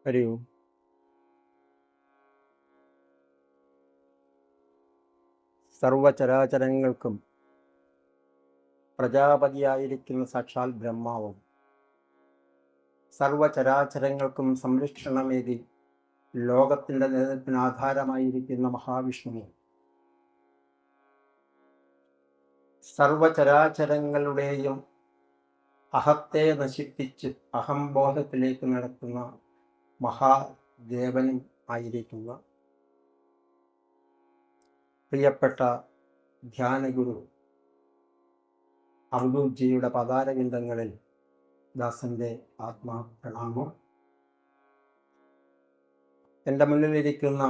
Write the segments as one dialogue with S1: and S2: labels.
S1: ഹരി ഓം. സർവചരാചരങ്ങൾക്കും പ്രജാപതിയായിരിക്കുന്ന സാക്ഷാൽ ബ്രഹ്മാവും സർവചരാചരങ്ങൾക്കും സംരക്ഷണമേകി ലോകത്തിൻ്റെ നിലനിൽപ്പിന് ആധാരമായിരിക്കുന്ന മഹാവിഷ്ണുവും സർവചരാചരങ്ങളുടെയും അഹത്തെ നശിപ്പിച്ച് അഹംബോധത്തിലേക്ക് നടത്തുന്ന മഹാദേവനും ആയിരിക്കുന്ന പ്രിയപ്പെട്ട ധ്യാനഗുരു അവധൂജിയുടെ പദാരവിന്ദങ്ങളിൽ ദാസന്റെ ആത്മാപ്രണാമം. എൻ്റെ മുന്നിലിരിക്കുന്ന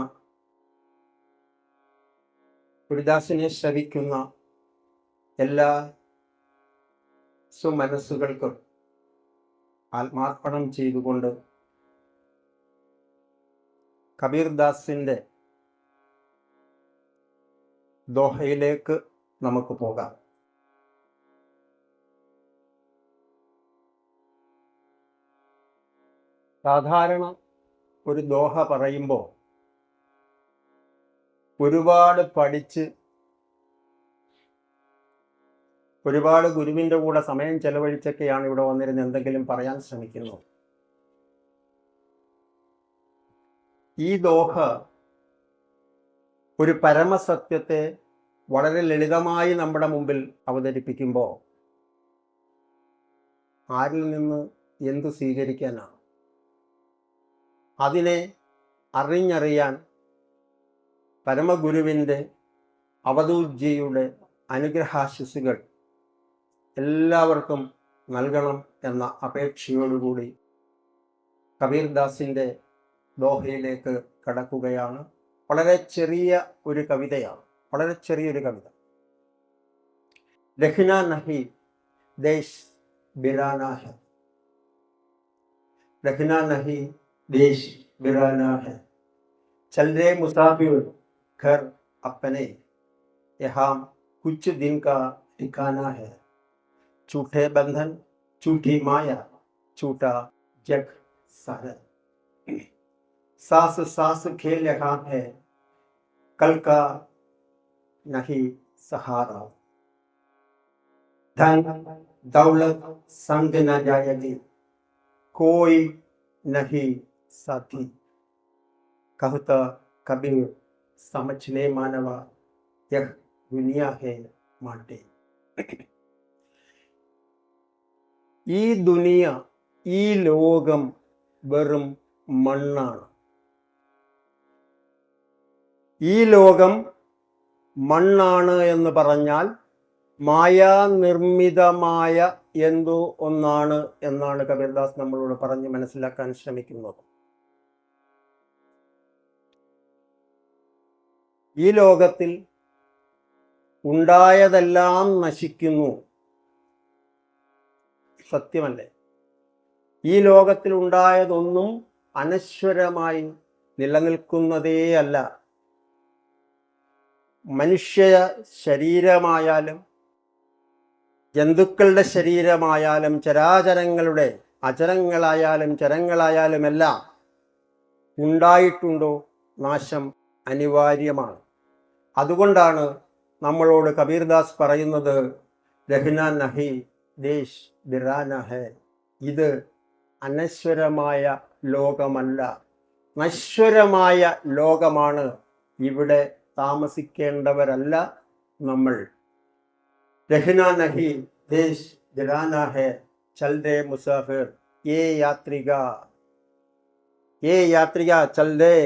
S1: ഗുരുദാസിനെ ശ്രവിക്കുന്ന എല്ലാ സുമനസ്സുകൾക്കും ആത്മാർപ്പണം ചെയ്തുകൊണ്ട് കബീർദാസിൻ്റെ ദോഹയിലേക്ക് നമുക്ക് പോകാം. സാധാരണ ഒരു ദോഹ പറയുമ്പോൾ ഒരുപാട് പഠിച്ച് ഒരുപാട് ഗുരുവിൻ്റെ കൂടെ സമയം ചെലവഴിച്ചൊക്കെയാണ് ഇവിടെ വന്നിരുന്ന് എന്തെങ്കിലും പറയാൻ ശ്രമിക്കുന്നത്. ഈ ദോഹ ഒരു പരമസത്യത്തെ വളരെ ലളിതമായി നമ്മുടെ മുമ്പിൽ അവതരിപ്പിക്കുമ്പോൾ ആരിൽ നിന്ന് എന്തു സ്വീകരിക്കാനാണ്? അതിനെ അറിഞ്ഞറിയാൻ പരമഗുരുവിൻ്റെ അവധൂജിയുടെ അനുഗ്രഹാശിസുകൾ എല്ലാവർക്കും നൽകണം എന്ന അപേക്ഷയോടുകൂടി കബീർദാസിൻ്റെ ദോഹയിലേക്ക് കടക്കുകയാണ്. വളരെ ചെറിയ ഒരു കവിതയാണ്, വളരെ ചെറിയൊരു കവിത. രഖ്നാ നഹി ദേശ് ബിരാനാ ഹൈ, രഖ്നാ നഹി ദേശ് ബിരാനാ ഹൈ, ചൽ രേ മുസാഫിർ ഘർ अपने, यहाँ कुछ दिन का ठिकाना है, झूठे बंधन झूठी माया झूठा जग सारा, सांस सांस खेल यहाँ है, कल का नहीं सहारा, धन दौलत संग न जाएगी, कोई नहीं साथी, कहता कबीर समझ ले मानवा, यह दुनिया है माटे. ഈ ദുനിയ, ഈ ലോകം വെറും മണ്ണാണ്. ഈ ലോകം മണ്ണാണ് എന്ന് പറഞ്ഞാൽ മായാനിർമ്മിതമായ എന്തോ ഒന്നാണ് എന്നാണ് കബീർദാസ് നമ്മളോട് പറഞ്ഞ് മനസ്സിലാക്കാൻ ശ്രമിക്കുന്നത്. ഈ ലോകത്തിൽ ഉണ്ടായതെല്ലാം നശിക്കുന്നു, സത്യമല്ലേ? ഈ ലോകത്തിൽ ഉണ്ടായതൊന്നും അനശ്വരമായി നിലനിൽക്കുന്നതേയല്ല. മനുഷ്യ ശരീരമായാലും ജന്തുക്കളുടെ ശരീരമായാലും ചരാചരങ്ങളുടെ അചരങ്ങളായാലും ചരങ്ങളായാലും എല്ലാം ഉണ്ടായിട്ടുണ്ടോ? നാശം അനിവാര്യമാണ്. അതുകൊണ്ടാണ് നമ്മളോട് കബീർദാസ് പറയുന്നത് രഖ്നാ നഹി ദേശ് ബിരാനാ ഹൈ, ഇത് അനശ്വരമായ ലോകമല്ല, നശ്വരമായ ലോകമാണ്. ഇവിടെ താമസിക്കേണ്ടവരല്ല നമ്മൾ. രഖ്നാ നഹി ദേശ് ബിരാനാ ഹൈ, ചൽ രേ മുസാഫിർ, ഏ യാത്രിക, ഏ യാത്രിക ചൽ രേ,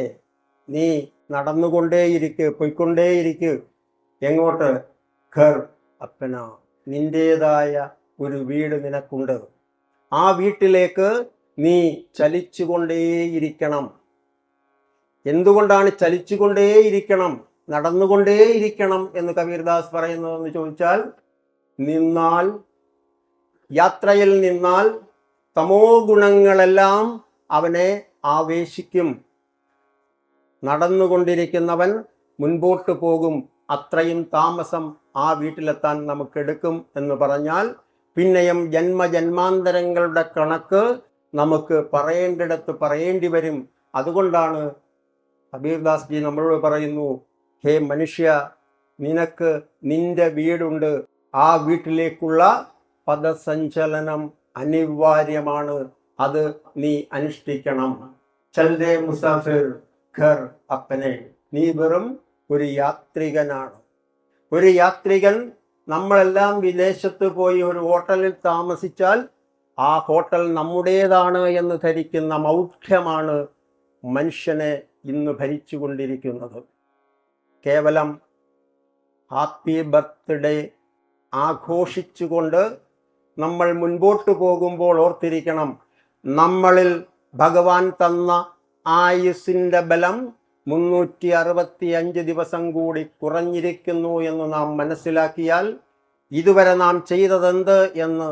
S1: നീ നടന്നുകൊണ്ടേയിരിക്ക്, പോയിക്കൊണ്ടേയിരിക്ക്. എങ്ങോട്ട്? ഘർ അപ്പന, നിന്റേതായ ഒരു വീട് നിനക്കുണ്ട്. ആ വീട്ടിലേക്ക് നീ ചലിച്ചുകൊണ്ടേയിരിക്കണം. എന്തുകൊണ്ടാണ് ചലിച്ചുകൊണ്ടേയിരിക്കണം, നടന്നുകൊണ്ടേയിരിക്കണം എന്ന് കബീർദാസ് പറയുന്നതെന്ന് ചോദിച്ചാൽ, നിന്നാൽ, യാത്രയിൽ നിന്നാൽ തമോ ഗുണങ്ങളെല്ലാം അവനെ ആവേശിക്കും. നടന്നുകൊണ്ടിരിക്കുന്നവൻ മുൻപോട്ട് പോകും, അത്രയും താമസം ആ വീട്ടിലെത്താൻ നമുക്കെടുക്കും എന്ന് പറഞ്ഞാൽ പിന്നെയും ജന്മജന്മാന്തരങ്ങളുടെ കണക്ക് നമുക്ക് പറയേണ്ടിടത്ത് പറയേണ്ടി വരും. അതുകൊണ്ടാണ് കബീർദാസ് ജി നമ്മളോട് പറയുന്നു, ഹേ മനുഷ്യ, നിനക്ക് നിന്റെ വീടുണ്ട്, ആ വീട്ടിലേക്കുള്ള പദസഞ്ചലനം അനിവാര്യമാണ്, അത് നീ അനുഷ്ഠിക്കണം. ചൽദേ മുസാഫിർ ഘർ അപ്പനെ, നീ വെറും ഒരു യാത്രികനാണ്. ഒരു യാത്രികൻ, നമ്മളെല്ലാം വിദേശത്ത് പോയി ഒരു ഹോട്ടലിൽ താമസിച്ചാൽ ആ ഹോട്ടൽ നമ്മുടേതാണ് എന്ന് ധരിക്കുന്ന മൗഢ്യമാണ് മനുഷ്യനെ ഇന്ന് ഭരിച്ചുകൊണ്ടിരിക്കുന്നത്. കേവലം ഹാപ്പി ബർത്ത്ഡേ ആഘോഷിച്ചുകൊണ്ട് നമ്മൾ മുൻപോട്ട് പോകുമ്പോൾ ഓർത്തിരിക്കണം, നമ്മളിൽ ഭഗവാൻ തന്ന ആയുസ്സിൻ്റെ ബലം 365 ദിവസം കൂടി കുറഞ്ഞിരിക്കുന്നു എന്ന് നാം മനസ്സിലാക്കിയാൽ, ഇതുവരെ നാം ചെയ്തതെന്ത് എന്ന്,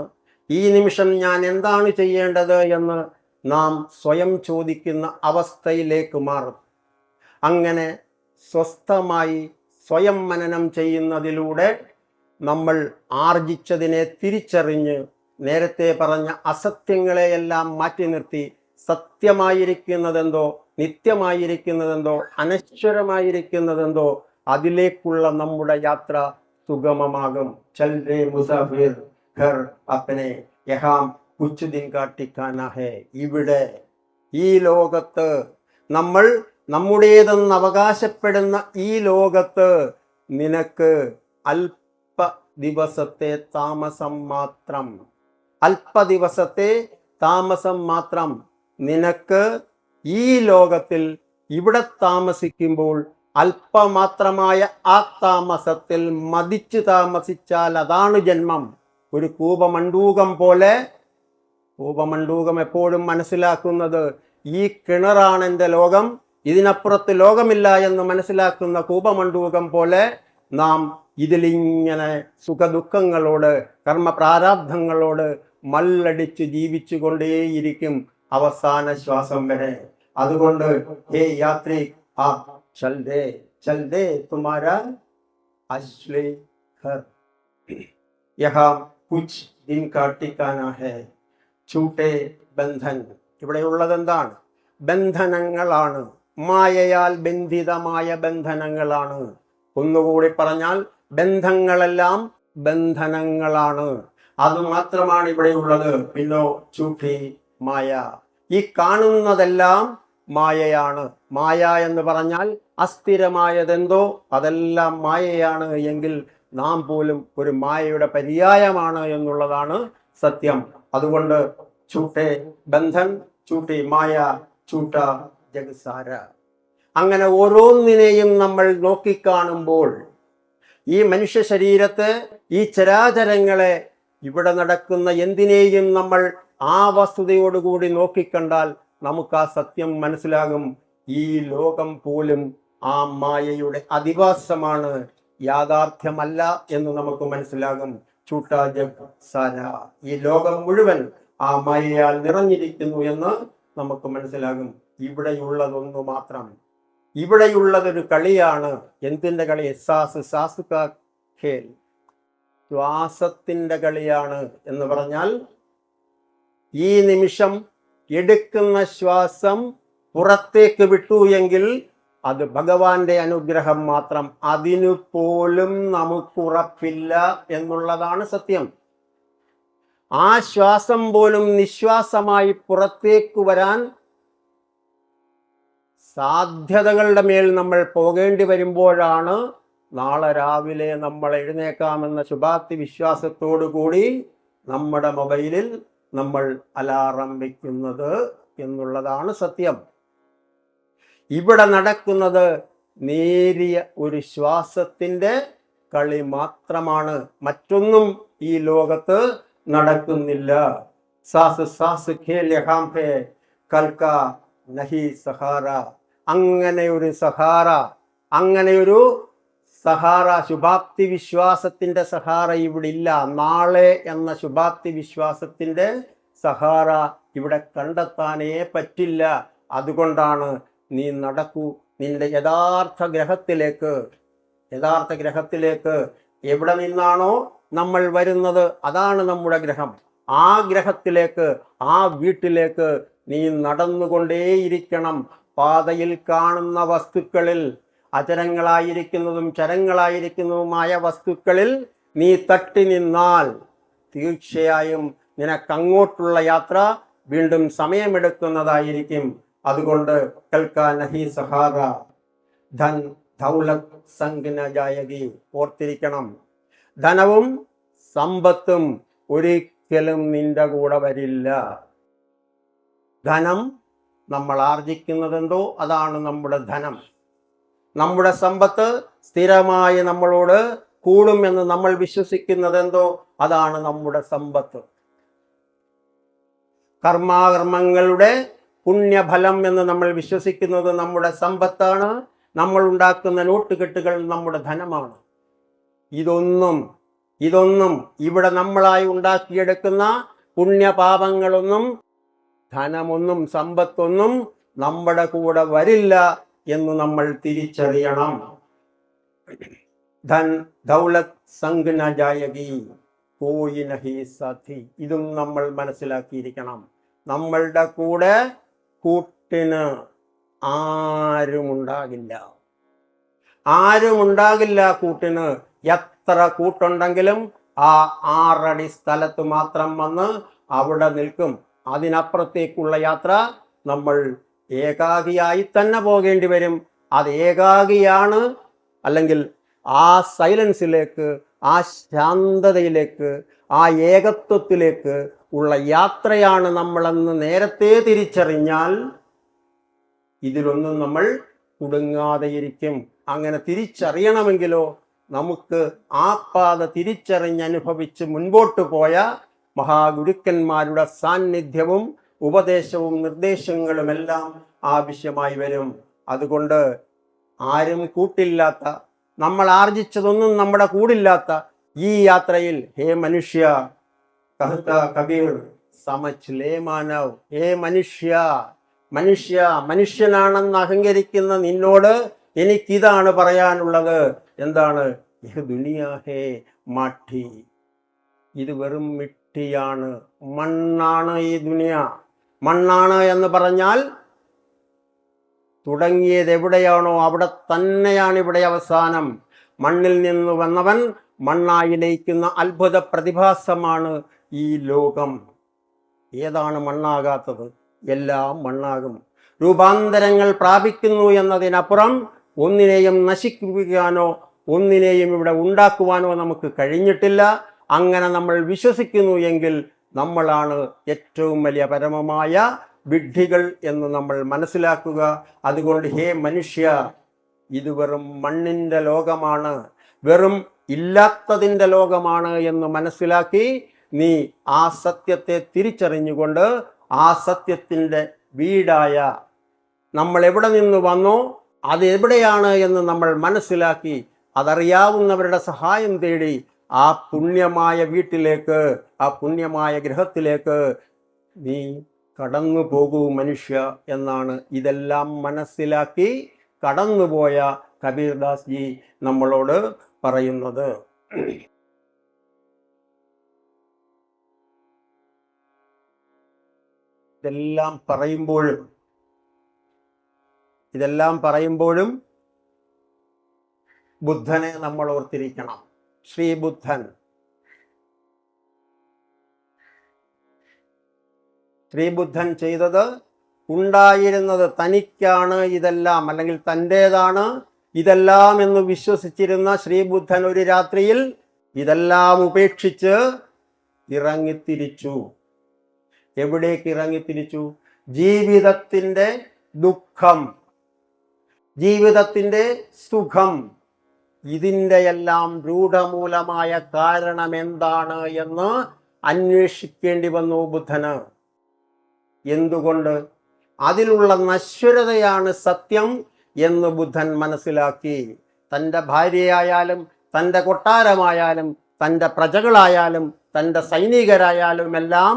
S1: ഈ നിമിഷം ഞാൻ എന്താണ് ചെയ്യേണ്ടത് എന്ന് നാം സ്വയം ചോദിക്കുന്ന അവസ്ഥയിലേക്ക് മാറും. അങ്ങനെ സ്വസ്ഥമായി സ്വയം മനനം ചെയ്യുന്നതിലൂടെ നമ്മൾ ആർജിച്ചതിനെ തിരിച്ചറിഞ്ഞ് നേരത്തെ പറഞ്ഞ അസത്യങ്ങളെയെല്ലാം മാറ്റി നിർത്തി സത്യമായിരിക്കുന്നതെന്തോ, നിത്യമായിരിക്കുന്നതെന്തോ, അനശ്വരമായിരിക്കുന്നതെന്തോ അതിലേക്കുള്ള നമ്മുടെ യാത്ര സുഗമമാകും. ചൽ രേ മുസാഫിർ ഘർ അപ്പനെ യഹാം കുച്ച് ദിൻ കാ ഠിക്കാന ഹേ. ഇവിടെ ഈ ലോകത്ത്, നമ്മൾ നമ്മുടേതെന്ന് അവകാശപ്പെടുന്ന ഈ ലോകത്ത് നിനക്ക് അല്പ ദിവസത്തെ താമസം മാത്രം, അല്പ ദിവസത്തെ താമസം മാത്രം. നിനക്ക് ഈ ലോകത്തിൽ ഇവിടെ താമസിക്കുമ്പോൾ അല്പമാത്രമായ ആ താമസത്തിൽ മതിച്ചു താമസിച്ചാൽ അതാണ് ജന്മം. ഒരു കൂപമണ്ടൂകം പോലെ, കൂപമണ്ടൂകം എപ്പോഴും മനസ്സിലാക്കുന്നത് ഈ കിണറാണ് എൻ്റെ ലോകം, ഇതിനപ്പുറത്ത് ലോകമില്ല എന്ന് മനസ്സിലാക്കുന്ന കൂപമണ്ടൂകം പോലെ നാം ഇതിലിങ്ങനെ സുഖദുഃഖങ്ങളോട്, കർമ്മപ്രാരാബ്ധങ്ങളോട് മല്ലടിച്ച് ജീവിച്ചു കൊണ്ടേയിരിക്കും അവസാന ശ്വാസം വരെ. അതുകൊണ്ട് ഹേ യാത്രി, ആ ചൽ ദേ തുമാരാ അശ്ലി ഘർ യഹാ കുച്ച് ദിൻ കാ ഠിക്കാന ഹേ ഛൂട്ടേ ബന്ധൻ. ഇവിടെയുള്ളത് എന്താണ്? ബന്ധനങ്ങളാണ്, മായയാൽ ബന്ധിതമായ ബന്ധനങ്ങളാണ്. ഒന്നുകൂടി പറഞ്ഞാൽ ബന്ധങ്ങളെല്ലാം ബന്ധനങ്ങളാണ്. അതുമാത്രമാണ് ഇവിടെയുള്ളത്. പിന്നോ ചൂട്ടി മായ, ഈ കാണുന്നതെല്ലാം മായയാണ്. മായ എന്ന് പറഞ്ഞാൽ അസ്ഥിരമായതെന്തോ അതെല്ലാം മായയാണ് എങ്കിൽ നാം പോലും ഒരു മായയുടെ പര്യായമാണ് എന്നുള്ളതാണ് സത്യം. അതുകൊണ്ട് ചൂട്ടേ ബന്ധൻ, ചൂട്ടി മായ, ചൂട്ട ജഗസാര. അങ്ങനെ ഓരോന്നിനെയും നമ്മൾ നോക്കിക്കാണുമ്പോൾ, ഈ മനുഷ്യ ശരീരത്തെ, ഈ ചരാചരങ്ങളെ, ഇവിടെ നടക്കുന്ന എന്തിനേയും നമ്മൾ ആ വസ്തുതയോടുകൂടി നോക്കിക്കണ്ടാൽ നമുക്ക് ആ സത്യം മനസ്സിലാകും. ഈ ലോകം പോലും ആ മായയുടെ അധിവാസമാണ്, യാഥാർത്ഥ്യമല്ല എന്ന് നമുക്ക് മനസ്സിലാകും. ചൂട്ടാ ജഗ് സാര, ഈ ലോകം മുഴുവൻ ആ മായയാൽ നിറഞ്ഞിരിക്കുന്നു എന്ന് നമുക്ക് മനസ്സിലാകും. ഇവിടെയുള്ളതൊന്നു മാത്രം, ഇവിടെയുള്ളതൊരു കളിയാണ്. എന്തിൻ്റെ കളി? സാസ് കാ ഖേൽ, ശ്വാസത്തിൻ്റെ കളിയാണ്. എന്ന് പറഞ്ഞാൽ ഈ നിമിഷം എടുക്കുന്ന ശ്വാസം പുറത്തേക്ക് വിട്ടു എങ്കിൽ അത് ഭഗവാന്റെ അനുഗ്രഹം മാത്രം. അതിനു പോലും നമുക്കുറപ്പില്ല എന്നുള്ളതാണ് സത്യം. ആ ശ്വാസം പോലും നിശ്വാസമായി പുറത്തേക്ക് വരാൻ സാധ്യതകളുടെ മേൽ നമ്മൾ പോകേണ്ടി വരുമ്പോഴാണ് നാളെ രാവിലെ നമ്മൾ എഴുന്നേക്കാമെന്ന ശുഭാപ്തി വിശ്വാസത്തോടു കൂടി നമ്മുടെ മൊബൈലിൽ നമ്മൾ അലാറം വയ്ക്കുന്നത് എന്നുള്ളതാണ് സത്യം. ഇവിടെ നടക്കുന്നത് നേരിയ ഒരു ശ്വാസത്തിൻ്റെ കളി മാത്രമാണ്. മറ്റൊന്നും ഈ ലോകത്ത് നടക്കുന്നില്ല. സാസ് സാസ് ഖേൽ യഹാം ഹേ കൽക്ക നഹി സഹാര. അങ്ങനെയൊരു സഹാര, അങ്ങനെയൊരു സഹാര, ശുഭാപ്തി വിശ്വാസത്തിൻ്റെ സഹാര ഇവിടെ ഇല്ല. നാളെ എന്ന ശുഭാപ്തി വിശ്വാസത്തിൻ്റെ സഹാര ഇവിടെ കണ്ടെത്താനേ പറ്റില്ല. അതുകൊണ്ടാണ് നീ നടക്കൂ നിന്റെ യഥാർത്ഥ ഗ്രഹത്തിലേക്ക്. എവിടെ നിന്നാണോ നമ്മൾ വരുന്നത് അതാണ് നമ്മുടെ ഗ്രഹം. ആ ഗ്രഹത്തിലേക്ക്, ആ വീട്ടിലേക്ക് നീ നടന്നുകൊണ്ടേയിരിക്കണം. പാതയിൽ കാണുന്ന വസ്തുക്കളിൽ, അചരങ്ങളായിരിക്കുന്നതും ചരങ്ങളായിരിക്കുന്നതുമായ വസ്തുക്കളിൽ നീ തട്ടി നിന്നാൽ തീർച്ചയായും നിനക്കങ്ങോട്ടുള്ള യാത്ര വീണ്ടും സമയമെടുക്കുന്നതായിരിക്കും. അതുകൊണ്ട് കൽക്കാ നഹി സഹാറ ധൻ ദൗലത് സംഗ് ന ജായഗി. ഓർത്തിരിക്കണം, ധനവും സമ്പത്തും ഒരിക്കലും നിന്റെ കൂടെ വരില്ല. ധനം നമ്മൾ ആർജിക്കുന്നതെന്തോ അതാണ് നമ്മുടെ ധനം. നമ്മുടെ സമ്പത്ത് സ്ഥിരമായി നമ്മളോട് കൂടുമെന്ന് നമ്മൾ വിശ്വസിക്കുന്നതെന്തോ അതാണ് നമ്മുടെ സമ്പത്ത്. കർമാകർമ്മങ്ങളുടെ പുണ്യഫലം എന്ന് നമ്മൾ വിശ്വസിക്കുന്നത് നമ്മുടെ സമ്പത്താണ്. നമ്മൾ ഉണ്ടാക്കുന്ന നോട്ടുകെട്ടുകൾ നമ്മുടെ ധനമാണ്. ഇതൊന്നും ഇവിടെ നമ്മളായി ഉണ്ടാക്കിയെടുക്കുന്ന പുണ്യപാപങ്ങളൊന്നും, ധനമൊന്നും, സമ്പത്തൊന്നും നമ്മുടെ കൂടെ വരില്ല എന്ന് നമ്മൾ തിരിച്ചറിയണം. ധൻ ദൗലത് സംഗ് ന ജായഗി കോയി നഹി സാഥി. ഇതും നമ്മൾ മനസ്സിലാക്കിയിരിക്കണം. നമ്മളുടെ കൂടെ കൂട്ടിന് ആരുമുണ്ടാകില്ല കൂട്ടിന്. എത്ര കൂട്ടുണ്ടെങ്കിലും ആ 6 അടി സ്ഥലത്ത് മാത്രം വന്ന് അവിടെ നിൽക്കും. അതിനപ്പുറത്തേക്കുള്ള യാത്ര നമ്മൾ ഏകാകിയായി തന്നെ പോകേണ്ടി വരും. അത് ഏകാകിയാണ്, അല്ലെങ്കിൽ ആ സൈലൻസിലേക്ക്, ആ ശാന്തതയിലേക്ക്, ആ ഏകത്വത്തിലേക്ക് ഉള്ള യാത്രയാണ് നമ്മളെന്ന് നേരത്തെ തിരിച്ചറിഞ്ഞാൽ ഇതിലൊന്നും നമ്മൾ കുടുങ്ങാതെയിരിക്കും. അങ്ങനെ തിരിച്ചറിയണമെങ്കിലോ നമുക്ക് ആ പാത തിരിച്ചറിഞ്ഞനുഭവിച്ച് മുൻപോട്ട് പോയ മഹാഗുരുക്കന്മാരുടെ സാന്നിധ്യവും ഉപദേശവും നിർദ്ദേശങ്ങളുമെല്ലാം ആവശ്യമായി വരും. അതുകൊണ്ട് ആരും കൂട്ടില്ലാത്ത, നമ്മൾ ആർജിച്ചതൊന്നും നമ്മുടെ കൂടില്ലാത്ത ഈ യാത്രയിൽ ഹേ മനുഷ്യ, कहता കബീർ, സമച്ച് ലേ മാനവ്, ഹേ മനുഷ്യനാണെന്ന് അഹങ്കരിക്കുന്ന നിന്നോട് എനിക്കിതാണ് പറയാനുള്ളത്. എന്താണ്? യഹ് ദുനിയാ ഹേ മാട്ടി, ഇത് വെറും മിട്ടിയാണ്, മണ്ണാണ്. ഈ ദുനിയ മണ്ണാണ് എന്ന് പറഞ്ഞാൽ തുടങ്ങിയത് എവിടെയാണോ അവിടെ തന്നെയാണ് ഇവിടെ അവസാനം. മണ്ണിൽ നിന്ന് വന്നവൻ മണ്ണായി ലയിക്കുന്ന അത്ഭുത പ്രതിഭാസമാണ് ഈ ലോകം. ഏതാണ് മണ്ണാകാത്തത്? എല്ലാം മണ്ണാകും. രൂപാന്തരങ്ങൾ പ്രാപിക്കുന്നു എന്നതിനപ്പുറം ഒന്നിനെയും നശിപ്പിക്കാനോ ഒന്നിനെയും ഇവിടെ ഉണ്ടാക്കുവാനോ നമുക്ക് കഴിഞ്ഞിട്ടില്ല. അങ്ങനെ നമ്മൾ വിശ്വസിക്കുന്നു എങ്കിൽ നമ്മളാണ് ഏറ്റവും വലിയ പരമമായ വിഡ്ഢികൾ എന്ന് നമ്മൾ മനസ്സിലാക്കുക. അതുകൊണ്ട് ഹേ മനുഷ്യ, ഇത് വെറും മണ്ണിൻ്റെ ലോകമാണ്, വെറും ഇല്ലാത്തതിൻ്റെ ലോകമാണ് എന്ന് മനസ്സിലാക്കി നീ ആ സത്യത്തെ തിരിച്ചറിഞ്ഞുകൊണ്ട് ആ സത്യത്തിൻ്റെ വീടായ നമ്മൾ എവിടെ നിന്ന് വന്നോ അത് എവിടെയാണ് എന്ന് നമ്മൾ മനസ്സിലാക്കി അതറിയാവുന്നവരുടെ സഹായം തേടി ആ പുണ്യമായ വീട്ടിലേക്ക്, ആ പുണ്യമായ ഗൃഹത്തിലേക്ക് നീ കടന്നു പോകൂ മനുഷ്യ എന്നാണ് ഇതെല്ലാം മനസ്സിലാക്കി കടന്നുപോയ കബീർദാസ് ജി നമ്മളോട് പറയുന്നത്. ഇതെല്ലാം പറയുമ്പോഴും ബുദ്ധനെ നമ്മൾ ഓർത്തിരിക്കണം. ശ്രീ ബുദ്ധൻ ചെയ്തത്, ഉണ്ടായിരുന്നത് തനിക്കാണ് ഇതെല്ലാം, അല്ലെങ്കിൽ തൻ്റേതാണ് ഇതെല്ലാം എന്ന് വിശ്വസിച്ചിരുന്ന ശ്രീബുദ്ധൻ ഒരു രാത്രിയിൽ ഇതെല്ലാം ഉപേക്ഷിച്ച് ഇറങ്ങിത്തിരിച്ചു. എവിടേക്ക് ഇറങ്ങിത്തിരിച്ചു? ജീവിതത്തിൻ്റെ ദുഃഖം, ജീവിതത്തിൻ്റെ സുഖം, ഇതിൻ്റെ എല്ലാം രൂഢമൂലമായ കാരണം എന്താണ് എന്ന് അന്വേഷിക്കേണ്ടി വന്നു ബുദ്ധന്. എന്തുകൊണ്ട്? അതിലുള്ള നശ്വരതയാണ് സത്യം എന്ന് ബുദ്ധൻ മനസ്സിലാക്കി. തൻ്റെ ഭാര്യയായാലും തൻ്റെ കൊട്ടാരമായാലും തൻ്റെ പ്രജകളായാലും തൻ്റെ സൈനികരായാലും എല്ലാം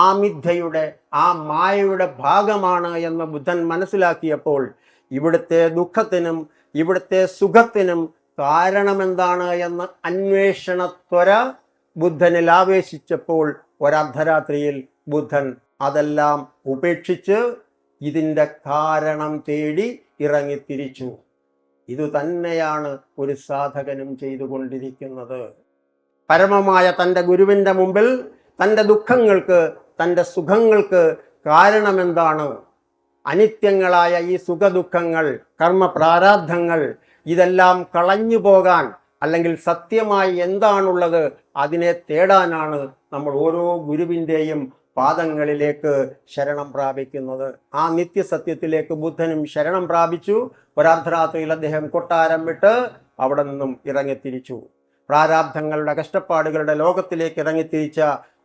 S1: ആ മിഥ്യയുടെ, ആ മായയുടെ ഭാഗമാണ് എന്ന് ബുദ്ധൻ മനസ്സിലാക്കിയപ്പോൾ ഇവിടുത്തെ ദുഃഖത്തിനും ഇവിടുത്തെ സുഖത്തിനും കാരണമെന്താണ് എന്ന് അന്വേഷണത്വര ബുദ്ധനിൽ ആവേശിച്ചപ്പോൾ ഒരർദ്ധരാത്രിയിൽ ബുദ്ധൻ അതെല്ലാം ഉപേക്ഷിച്ച് ഇതിൻ്റെ കാരണം തേടി ഇറങ്ങിത്തിരിച്ചു. ഇതുതന്നെയാണ് ഒരു സാധകനും ചെയ്തുകൊണ്ടിരിക്കുന്നത്. പരമമായ തൻ്റെ ഗുരുവിൻ്റെ മുമ്പിൽ തൻ്റെ ദുഃഖങ്ങൾക്ക്, തൻ്റെ സുഖങ്ങൾക്ക് കാരണമെന്താണ്? അനിത്യങ്ങളായ ഈ സുഖദുഃഖങ്ങൾ, കർമ്മപ്രാരാബ്ധങ്ങൾ, ഇതെല്ലാം കളഞ്ഞു പോകാൻ, അല്ലെങ്കിൽ സത്യമായി എന്താണുള്ളത് അതിനെ തേടാനാണ് നമ്മൾ ഓരോ ഗുരുവിൻ്റെയും പാദങ്ങളിലേക്ക് ശരണം പ്രാപിക്കുന്നത്. ആ നിത്യസത്യത്തിലേക്ക് ബുദ്ധനും ശരണം പ്രാപിച്ചു. ഒരർദ്ധരാത്രിയിൽ അദ്ദേഹം കൊട്ടാരം വിട്ട് അവിടെ നിന്നും ഇറങ്ങിത്തിരിച്ചു. പ്രാരാബ്ധങ്ങളുടെ, കഷ്ടപ്പാടുകളുടെ ലോകത്തിലേക്ക് ഇറങ്ങിത്തിരിച്ച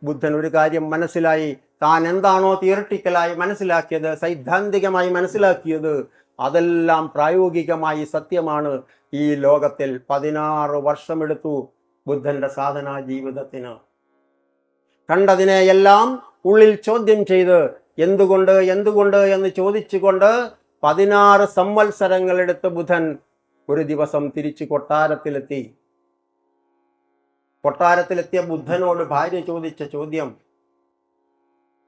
S1: ബുദ്ധൻ ഒരു കാര്യം മനസ്സിലായി. താൻ എന്താണോ തിയറിറ്റിക്കലായി മനസ്സിലാക്കിയത്, സൈദ്ധാന്തികമായി മനസ്സിലാക്കിയത്, അതെല്ലാം പ്രായോഗികമായി സത്യമാണ്. ഈ ലോകത്തിൽ 16 വർഷമെടുത്തു ബുദ്ധന്റെ സാധനാ ജീവിതത്തിന്. കണ്ടതിനെയെല്ലാം ഉള്ളിൽ ചോദ്യം ചെയ്ത് എന്തുകൊണ്ട് എന്തുകൊണ്ട് എന്ന് ചോദിച്ചുകൊണ്ട് 16 സംവത്സരങ്ങളെടുത്ത് ബുദ്ധൻ ഒരു ദിവസം തിരിച്ചു കൊട്ടാരത്തിലെത്തി. കൊട്ടാരത്തിലെത്തിയ ബുദ്ധനോട് ഭാര്യ ചോദിച്ച ചോദ്യം,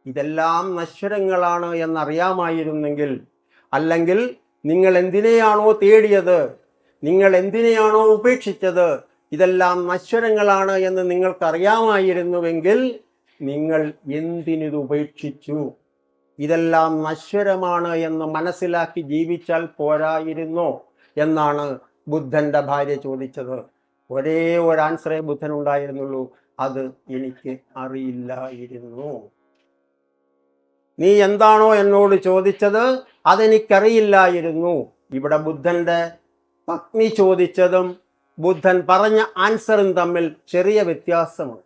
S1: ഇതെല്ലാം നശ്വരങ്ങളാണ് എന്നറിയാമായിരുന്നെങ്കിൽ, അല്ലെങ്കിൽ നിങ്ങൾ എന്തിനെയാണോ തേടിയത്, നിങ്ങൾ എന്തിനെയാണോ ഉപേക്ഷിച്ചത്, ഇതെല്ലാം നശ്വരങ്ങളാണ് എന്ന് നിങ്ങൾക്കറിയാമായിരുന്നുവെങ്കിൽ നിങ്ങൾ എന്തിനിത് ഉപേക്ഷിച്ചു? ഇതെല്ലാം നശ്വരമാണ് എന്ന് മനസ്സിലാക്കി ജീവിച്ചാൽ പോരായിരുന്നോ എന്നാണ് ബുദ്ധന്റെ ഭാര്യ ചോദിച്ചത്. ഒരേ ഒരു ആൻസറേ ബുദ്ധൻ ഉണ്ടായിരുന്നുള്ളൂ, അത് എനിക്ക് അറിയില്ലായിരുന്നു. നീ എന്താണോ എന്നോട് ചോദിച്ചത് അതെനിക്കറിയില്ലായിരുന്നു. ഇവിടെ ബുദ്ധന്റെ പത്നി ചോദിച്ചതും ബുദ്ധൻ പറഞ്ഞ ആൻസറും തമ്മിൽ ചെറിയ വ്യത്യാസമുണ്ട്.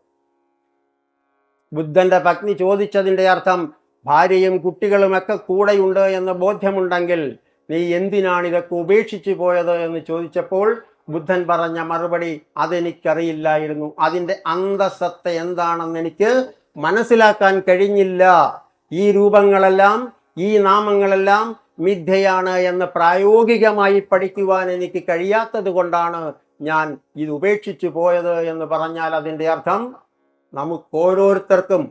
S1: ബുദ്ധന്റെ പത്നി ചോദിച്ചതിൻ്റെ അർത്ഥം ഭാര്യയും കുട്ടികളുമൊക്കെ കൂടെയുണ്ട് എന്ന് ബോധ്യമുണ്ടെങ്കിൽ നീ എന്തിനാണ് ഇതൊക്കെ ഉപേക്ഷിച്ചു പോയത് എന്ന് ചോദിച്ചപ്പോൾ ബുദ്ധൻ പറഞ്ഞ മറുപടി, അതെനിക്കറിയില്ലായിരുന്നു, അതിൻ്റെ അന്തസത്ത എന്താണെന്ന് എനിക്ക് മനസ്സിലാക്കാൻ കഴിഞ്ഞില്ല. ഈ രൂപങ്ങളെല്ലാം, ഈ നാമങ്ങളെല്ലാം മിഥ്യയാണ് എന്ന് പ്രായോഗികമായി പഠിക്കുവാൻ എനിക്ക് കഴിയാത്തത് കൊണ്ടാണ് ഞാൻ ഇത് ഉപേക്ഷിച്ചു പോയത് എന്ന് പറഞ്ഞാൽ അതിൻ്റെ അർത്ഥം നമുക്കോരോരുത്തർക്കും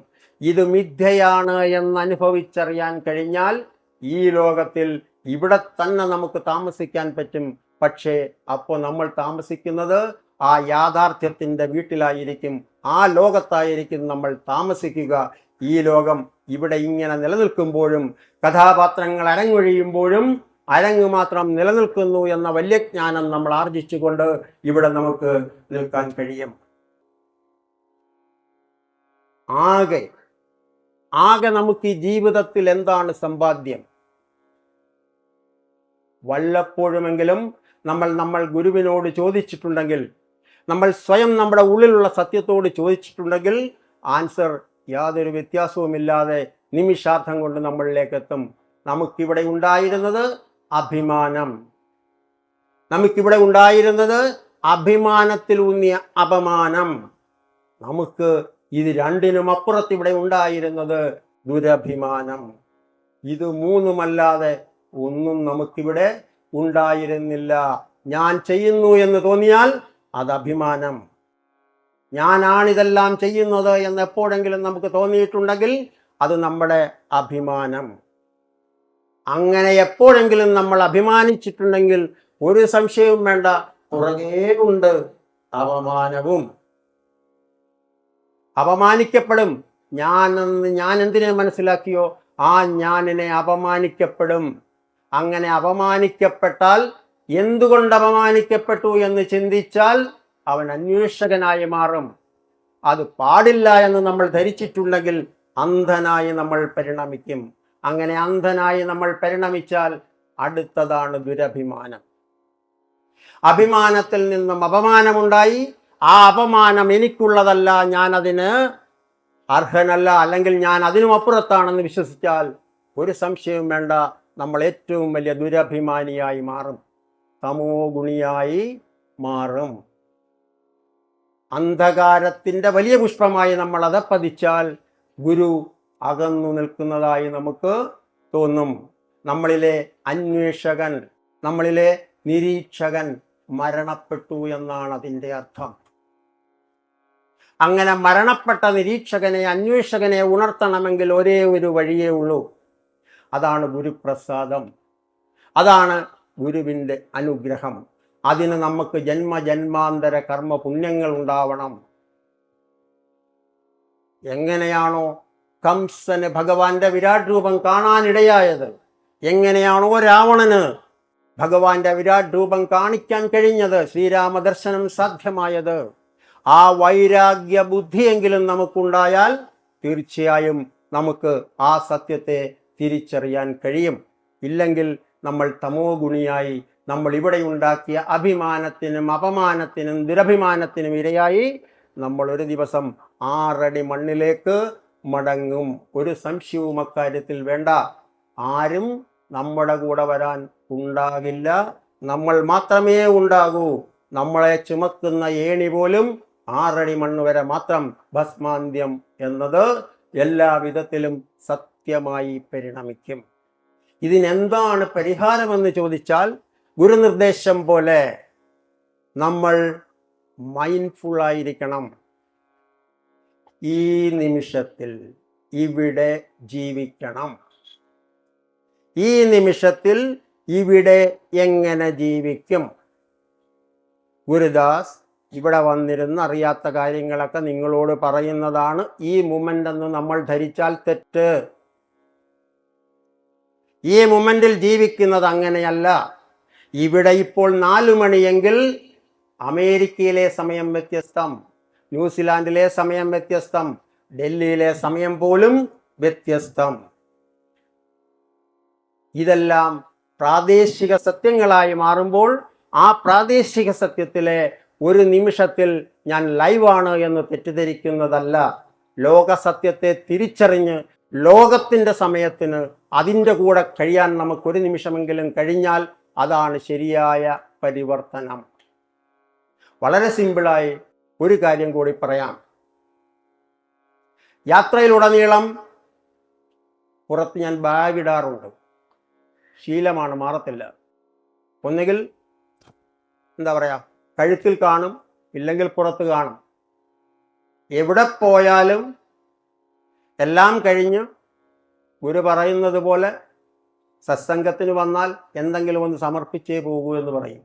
S1: ഇത് മിഥ്യയാണ് എന്ന് അനുഭവിച്ചറിയാൻ കഴിഞ്ഞാൽ ഈ ലോകത്തിൽ ഇവിടെ തന്നെ നമുക്ക് താമസിക്കാൻ പറ്റും. പക്ഷേ അപ്പോൾ നമ്മൾ താമസിക്കുന്നത് ആ യാഥാർത്ഥ്യത്തിൻ്റെ വീട്ടിലായിരിക്കും, ആ ലോകത്തായിരിക്കും നമ്മൾ താമസിക്കുക. ഈ ലോകം ഇവിടെ ഇങ്ങനെ നിലനിൽക്കുമ്പോഴും കഥാപാത്രങ്ങൾ അരങ്ങൊഴിയുമ്പോഴും അരങ്ങ് മാത്രം നിലനിൽക്കുന്നു എന്ന വലിയ ജ്ഞാനം നമ്മൾ ആർജിച്ചുകൊണ്ട് ഇവിടെ നമുക്ക് നിൽക്കാൻ കഴിയും. ആകെ നമുക്ക് ഈ ജീവിതത്തിൽ എന്താണ് സമ്പാദ്യം? വല്ലപ്പോഴുമെങ്കിലും നമ്മൾ ഗുരുവിനോട് ചോദിച്ചിട്ടുണ്ടെങ്കിൽ, നമ്മൾ സ്വയം നമ്മുടെ ഉള്ളിലുള്ള സത്യത്തോട് ചോദിച്ചിട്ടുണ്ടെങ്കിൽ ആൻസർ യാതൊരു വ്യത്യാസവുമില്ലാതെ നിമിഷാർത്ഥം കൊണ്ട് നമ്മളിലേക്ക് എത്തും. നമുക്കിവിടെ ഉണ്ടായിരുന്നത് അഭിമാനം, നമുക്കിവിടെ ഉണ്ടായിരുന്നത് അഭിമാനത്തിൽ ഊന്നിയ അപമാനം, നമുക്ക് ഇത് രണ്ടിനും അപ്പുറത്ത് ഇവിടെ ഉണ്ടായിരുന്നത് ദുരഭിമാനം. ഇത് മൂന്നുമല്ലാതെ ഒന്നും നമുക്കിവിടെ ഉണ്ടായിരുന്നില്ല. ഞാൻ ചെയ്യുന്നു എന്ന് തോന്നിയാൽ അത് അഭിമാനം, ഞാനാണിതെല്ലാം ചെയ്യുന്നത് എന്ന് എപ്പോഴെങ്കിലും നമുക്ക് തോന്നിയിട്ടുണ്ടെങ്കിൽ അത് നമ്മുടെ അഭിമാനം. അങ്ങനെ എപ്പോഴെങ്കിലും നമ്മൾ അഭിമാനിച്ചിട്ടുണ്ടെങ്കിൽ ഒരു സംശയവും വേണ്ട, പുറകേ ഉണ്ട് അപമാനവും. അപമാനിക്കപ്പെടും. ഞാൻ എന്തിനെ മനസ്സിലാക്കിയോ ആ ഞാനിനെ അപമാനിക്കപ്പെടും. അങ്ങനെ അപമാനിക്കപ്പെട്ടാൽ എന്തുകൊണ്ട് അപമാനിക്കപ്പെട്ടു എന്ന് ചിന്തിച്ചാൽ അവൻ അന്വേഷകനായി മാറും. അത് പാടില്ല എന്ന് നമ്മൾ ധരിച്ചിട്ടുണ്ടെങ്കിൽ അന്ധനായി നമ്മൾ പരിണമിക്കും. അങ്ങനെ അന്ധനായി നമ്മൾ പരിണമിച്ചാൽ അടുത്തതാണ് ദുരഭിമാനം. അഭിമാനത്തിൽ നിന്നും അപമാനമുണ്ടായി. ആ അപമാനം എനിക്കുള്ളതല്ല, ഞാൻ അതിന് അർഹനല്ല, അല്ലെങ്കിൽ ഞാൻ അതിനും അപ്പുറത്താണെന്ന് വിശ്വസിച്ചാൽ ഒരു സംശയവും വേണ്ട, നമ്മൾ ഏറ്റവും വലിയ ദുരഭിമാനിയായി മാറും, തമോ ഗുണിയായി മാറും. അന്ധകാരത്തിൻ്റെ വലിയ പുഷ്പമായി നമ്മൾ അതപ്പതിച്ചാൽ ഗുരു അകന്നു നിൽക്കുന്നതായി നമുക്ക് തോന്നും. നമ്മളിലെ അന്വേഷകൻ, നമ്മളിലെ നിരീക്ഷകൻ മരണപ്പെട്ടു എന്നാണ് അതിൻ്റെ അർത്ഥം. അങ്ങനെ മരണപ്പെട്ട നിരീക്ഷകനെ, അന്വേഷകനെ ഉണർത്തണമെങ്കിൽ ഒരേ ഒരു വഴിയേ ഉള്ളൂ. അതാണ് ഗുരുപ്രസാദം, അതാണ് ഗുരുവിൻ്റെ അനുഗ്രഹം. അതിന് നമുക്ക് ജന്മജന്മാന്തര കർമ്മ പുണ്യങ്ങൾ ഉണ്ടാവണം. എങ്ങനെയാണോ കംസന് ഭഗവാന്റെ വിരാട് രൂപം കാണാനിടയായത്, എങ്ങനെയാണോ രാവണന് ഭഗവാന്റെ വിരാട് രൂപം കാണിക്കാൻ കഴിഞ്ഞത്, ശ്രീരാമ ദർശനം സാധ്യമായത്, ആ വൈരാഗ്യ ബുദ്ധിയെങ്കിലും നമുക്കുണ്ടായാൽ തീർച്ചയായും നമുക്ക് ആ സത്യത്തെ തിരിച്ചറിയാൻ കഴിയും. ഇല്ലെങ്കിൽ നമ്മൾ തമോ ഗുണിയായി, നമ്മൾ ഇവിടെ ഉണ്ടാക്കിയ അഭിമാനത്തിനും അപമാനത്തിനും ദുരഭിമാനത്തിനും ഇരയായി നമ്മൾ ഒരു ദിവസം 6 അടി മണ്ണിലേക്ക് മടങ്ങും. ഒരു സംശയവും അക്കാര്യത്തിൽ വേണ്ട. ആരും നമ്മുടെ കൂടെ വരാൻ ഉണ്ടാകില്ല, നമ്മൾ മാത്രമേ ഉണ്ടാകൂ. നമ്മളെ ചുമക്കുന്ന ഏണി പോലും 6 അടി മണ്ണ് വരെ മാത്രം ഭസ്മാന്ത്യം എന്നത് എല്ലാ വിധത്തിലും സത്യമായി പരിണമിക്കും. ഇതിനെന്താണ് പരിഹാരമെന്ന് ചോദിച്ചാൽ, ഗുരുനിർദ്ദേശം പോലെ നമ്മൾ മൈൻഡ്ഫുള്ളായിരിക്കണം. ഈ നിമിഷത്തിൽ ഇവിടെ ജീവിക്കണം. ഈ നിമിഷത്തിൽ ഇവിടെ എങ്ങനെ ജീവിക്കും? ഗുരുദാസ് ഇവിടെ വന്നിരുന്ന് അറിയാത്ത കാര്യങ്ങളൊക്കെ നിങ്ങളോട് പറയുന്നതാണ് ഈ മൊമെൻ്റ് എന്ന് നമ്മൾ ധരിച്ചാൽ തെറ്റ്. ഈ മൊമെൻ്റിൽ ജീവിക്കുന്നത് അങ്ങനെയല്ല. ഇവിടെ ഇപ്പോൾ 4 മണിയെങ്കിൽ അമേരിക്കയിലെ സമയം വ്യത്യസ്തം, ന്യൂസിലാൻഡിലെ സമയം വ്യത്യസ്തം, ഡൽഹിയിലെ സമയം പോലും വ്യത്യസ്തം. ഇതെല്ലാം പ്രാദേശിക സത്യങ്ങളായി മാറുമ്പോൾ ആ പ്രാദേശിക സത്യത്തിലെ ഒരു നിമിഷത്തിൽ ഞാൻ ലൈവാണ് എന്ന് തെറ്റിദ്ധരിക്കുന്നതല്ല. ലോക സത്യത്തെ തിരിച്ചറിഞ്ഞ് ലോകത്തിൻ്റെ സമയത്തിന് അതിൻ്റെ കൂടെ കഴിയാൻ നമുക്കൊരു നിമിഷമെങ്കിലും കഴിഞ്ഞാൽ അതാണ് ശരിയായ പരിവർത്തനം. വളരെ സിമ്പിളായി ഒരു കാര്യം കൂടി പറയാം. യാത്രയിലുടനീളം പുറത്ത് ഞാൻ ബാഗ് ഇടാറുണ്ട്. ശീലമാണ്, മാറത്തില്ല. ഒന്നുകിൽ എന്താ പറയുക, കഴുത്തിൽ കാണും, ഇല്ലെങ്കിൽ പുറത്ത് കാണും. എവിടെ പോയാലും എല്ലാം കഴിഞ്ഞ് ഗുരു പറയുന്നത് പോലെ സത്സംഗത്തിന് വന്നാൽ എന്തെങ്കിലും ഒന്ന് സമർപ്പിച്ചേ പോകൂ എന്ന് പറയും.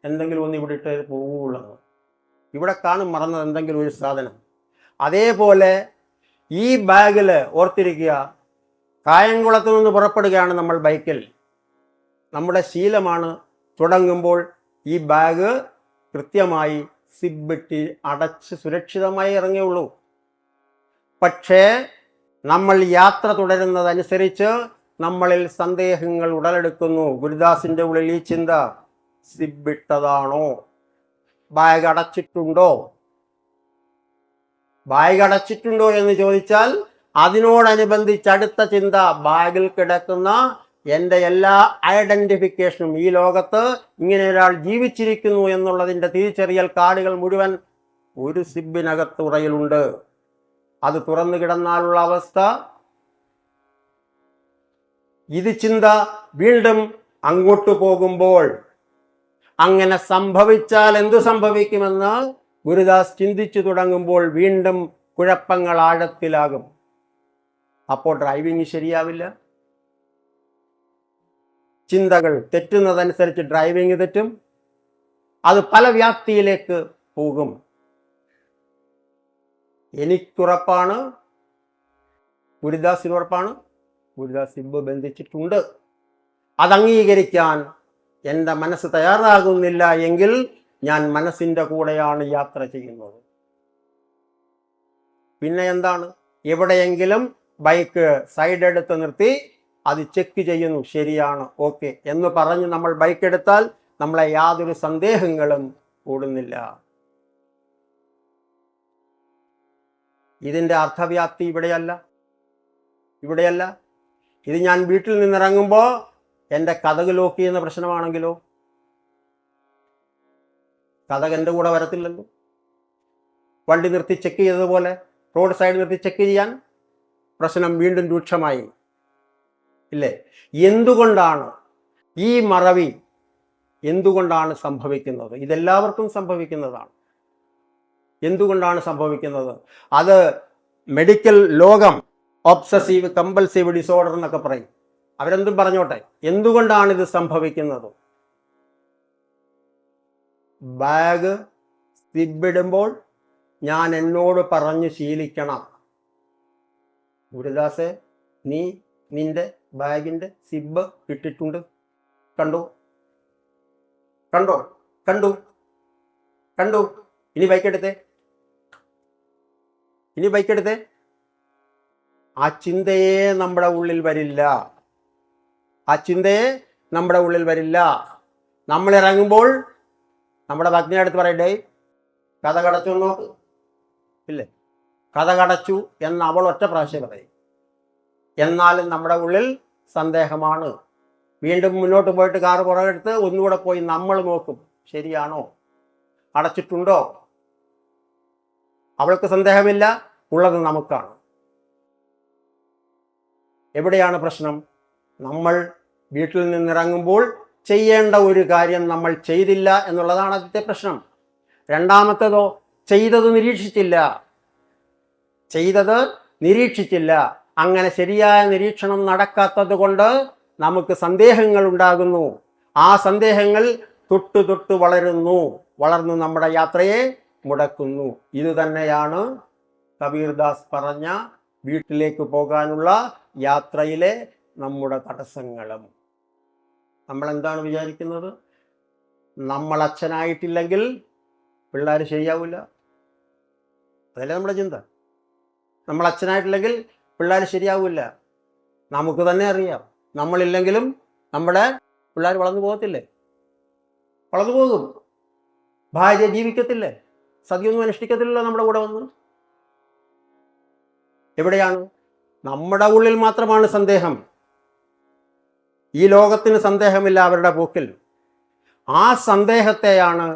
S1: എന്തെങ്കിലും ഒന്ന് ഇവിടെ ഇട്ട് പോകുള്ളൂ. ഇവിടെ കാണും മറന്നത് എന്തെങ്കിലും ഒരു സാധനം. അതേപോലെ ഈ ബാഗിൽ ഓർത്തിരിക്കുക, കായംകുളത്ത് നിന്ന് പുറപ്പെടുകയാണ് നമ്മൾ ബൈക്കിൽ. നമ്മുടെ ശീലമാണ് തുടങ്ങുമ്പോൾ ഈ ബാഗ് കൃത്യമായി സിബിട്ടി അടച്ച് സുരക്ഷിതമായി ഇറങ്ങിയുള്ളൂ. പക്ഷേ നമ്മൾ യാത്ര തുടരുന്നതനുസരിച്ച് നമ്മളിൽ സന്ദേഹങ്ങൾ ഉടലെടുക്കുന്നു. ഗുരുദാസിൻ്റെ ഉള്ളിൽ ഈ ചിന്ത, സിബിട്ടതാണോ, ബാഗ് അടച്ചിട്ടുണ്ടോ? ബാഗ് അടച്ചിട്ടുണ്ടോ എന്ന് ചോദിച്ചാൽ അതിനോടനുബന്ധിച്ച് അടുത്ത ചിന്ത, ബാഗിൽ കിടക്കുന്ന എൻ്റെ എല്ലാ ഐഡൻറ്റിഫിക്കേഷനും, ഈ ലോകത്ത് ഇങ്ങനെ ഒരാൾ ജീവിച്ചിരിക്കുന്നു എന്നുള്ളതിൻ്റെ തിരിച്ചറിയൽ കാർഡുകൾ മുഴുവൻ ഒരു സിബിനകത്ത് ഉറയിലുണ്ട്. അത് തുറന്നു കിടന്നാലുള്ള അവസ്ഥ. ഇത് ചിന്ത വീണ്ടും അങ്ങോട്ട് പോകുമ്പോൾ അങ്ങനെ സംഭവിച്ചാൽ എന്തു സംഭവിക്കുമെന്ന് ഗുരുദാസ് ചിന്തിച്ചു തുടങ്ങുമ്പോൾ വീണ്ടും കുഴപ്പങ്ങൾ ആഴത്തിലാകും. അപ്പോൾ ഡ്രൈവിംഗ് ശരിയാവില്ല. ചിന്തകൾ തെറ്റുന്നതനുസരിച്ച് ഡ്രൈവിംഗ് തെറ്റും. അത് പല വ്യാപ്തിയിലേക്ക് പോകും. എനിക്കുറപ്പാണ്, ഗുരുദാസിന് ഉറപ്പാണ്, ഗുരുദാസ് സിബ് ബന്ധിച്ചിട്ടുണ്ട്. അത് അംഗീകരിക്കാൻ എൻ്റെ മനസ്സ് തയ്യാറാകുന്നില്ല എങ്കിൽ ഞാൻ മനസ്സിൻ്റെ കൂടെയാണ് യാത്ര ചെയ്യുന്നത്. പിന്നെ എന്താണ്, എവിടെയെങ്കിലും ബൈക്ക് സൈഡ് എടുത്ത് നിർത്തി അത് ചെക്ക് ചെയ്യുന്നു, ശരിയാണ്, ഓക്കെ എന്ന് പറഞ്ഞ് നമ്മൾ ബൈക്ക് എടുത്താൽ നമ്മളെ യാതൊരു സന്ദേഹങ്ങളും കൂടുന്നില്ല. ഇതിൻ്റെ അർത്ഥവ്യാപ്തി ഇവിടെയല്ല. ഇത് ഞാൻ വീട്ടിൽ നിന്നിറങ്ങുമ്പോൾ എൻ്റെ കതക് ലോക്ക് ചെയ്യുന്ന പ്രശ്നമാണെങ്കിലോ, കതക് എൻ്റെ കൂടെ വരത്തില്ലല്ലോ. വണ്ടി നിർത്തി ചെക്ക് ചെയ്തതുപോലെ റോഡ് സൈഡ് നിർത്തി ചെക്ക് ചെയ്യാൻ പ്രശ്നം വീണ്ടും രൂക്ഷമായി ഇല്ലേ? എന്തുകൊണ്ടാണ് ഈ മറവി, എന്തുകൊണ്ടാണ് സംഭവിക്കുന്നത്? ഇതെല്ലാവർക്കും സംഭവിക്കുന്നതാണ്. എന്തുകൊണ്ടാണ് സംഭവിക്കുന്നത്? അത് മെഡിക്കൽ ലോകം ഒബ്സസീവ് കമ്പൽസീവ് ഡിസോർഡർ എന്നൊക്കെ പറയും. അവരെന്തും പറഞ്ഞോട്ടെ, എന്തുകൊണ്ടാണ് ഇത് സംഭവിക്കുന്നത്? ബാഗ് സിബിടുമ്പോൾ ഞാൻ എന്നോട് പറഞ്ഞു ശീലിക്കണം, ഗുരുദാസേ നീ നിന്റെ ബാഗിന്റെ സിബ് ഇട്ടിട്ടുണ്ട്, കണ്ടു കണ്ടോ കണ്ടു കണ്ടു ഇനി ബൈക്കെടുത്തേ, ഇനി ബൈക്കെടുത്തേ. ആ ചിന്തയെ നമ്മുടെ ഉള്ളിൽ വരില്ല, ആ ചിന്തയെ നമ്മുടെ ഉള്ളിൽ വരില്ല. നമ്മൾ ഇറങ്ങുമ്പോൾ നമ്മുടെ ഭഗ്നിയുടെ അടുത്ത് പറയണ്ടേ, കഥ കടച്ചു നോക്ക്, ഇല്ലേ? കഥ കടച്ചു എന്ന് അവൾ ഒറ്റ പ്രാവശ്യം പറയും. എന്നാലും നമ്മുടെ ഉള്ളിൽ സന്ദേഹമാണ്. വീണ്ടും മുന്നോട്ട് പോയിട്ട് കാറ് പുറകെടുത്ത് ഒന്നുകൂടെ പോയി നമ്മൾ നോക്കും, ശരിയാണോ, അടച്ചിട്ടുണ്ടോ? അവൾക്ക് സന്ദേഹമില്ല, ഉള്ളത് നമുക്കാണ്. എവിടെയാണ് പ്രശ്നം? നമ്മൾ വീട്ടിൽ നിന്നിറങ്ങുമ്പോൾ ചെയ്യേണ്ട ഒരു കാര്യം നമ്മൾ ചെയ്തില്ല എന്നുള്ളതാണ് ആദ്യത്തെ പ്രശ്നം. രണ്ടാമത്തേതോ, ചെയ്തത് നിരീക്ഷിച്ചില്ല. അങ്ങനെ ശരിയായ നിരീക്ഷണം നടക്കാത്തത് കൊണ്ട് നമുക്ക് സന്ദേഹങ്ങൾ ഉണ്ടാകുന്നു. ആ സന്ദേഹങ്ങൾ തൊട്ടു വളർന്ന് നമ്മുടെ യാത്രയെ മുടക്കുന്നു. ഇത് തന്നെയാണ് കബീർദാസ് പറഞ്ഞ വീട്ടിലേക്ക് പോകാനുള്ള യാത്രയിലെ നമ്മുടെ തടസ്സങ്ങളും. നമ്മൾ എന്താണ് വിചാരിക്കുന്നത്? നമ്മൾ അച്ഛനായിട്ടില്ലെങ്കിൽ പിള്ളേർ ശരിയാവില്ല, അതല്ലേ നമ്മുടെ ചിന്ത. നമ്മൾ അച്ഛനായിട്ടില്ലെങ്കിൽ പിള്ളേർ ശരിയാവില്ല. നമുക്ക് തന്നെ അറിയാം, നമ്മളില്ലെങ്കിലും നമ്മുടെ പിള്ളേർ വളർന്നു പോകത്തില്ലേ? വളർന്നു പോകും. ഭാര്യ ജീവിക്കത്തില്ലേ? സതിയൊന്നും അനുഷ്ഠിക്കത്തില്ലല്ലോ നമ്മുടെ കൂടെ വന്ന്. എവിടെയാണ്? നമ്മുടെ ഉള്ളിൽ മാത്രമാണ് സന്ദേഹം. ഈ ലോകത്തിന് സന്ദേഹമില്ല അവരുടെ പോക്കിൽ. ആ സന്ദേഹത്തെയാണ്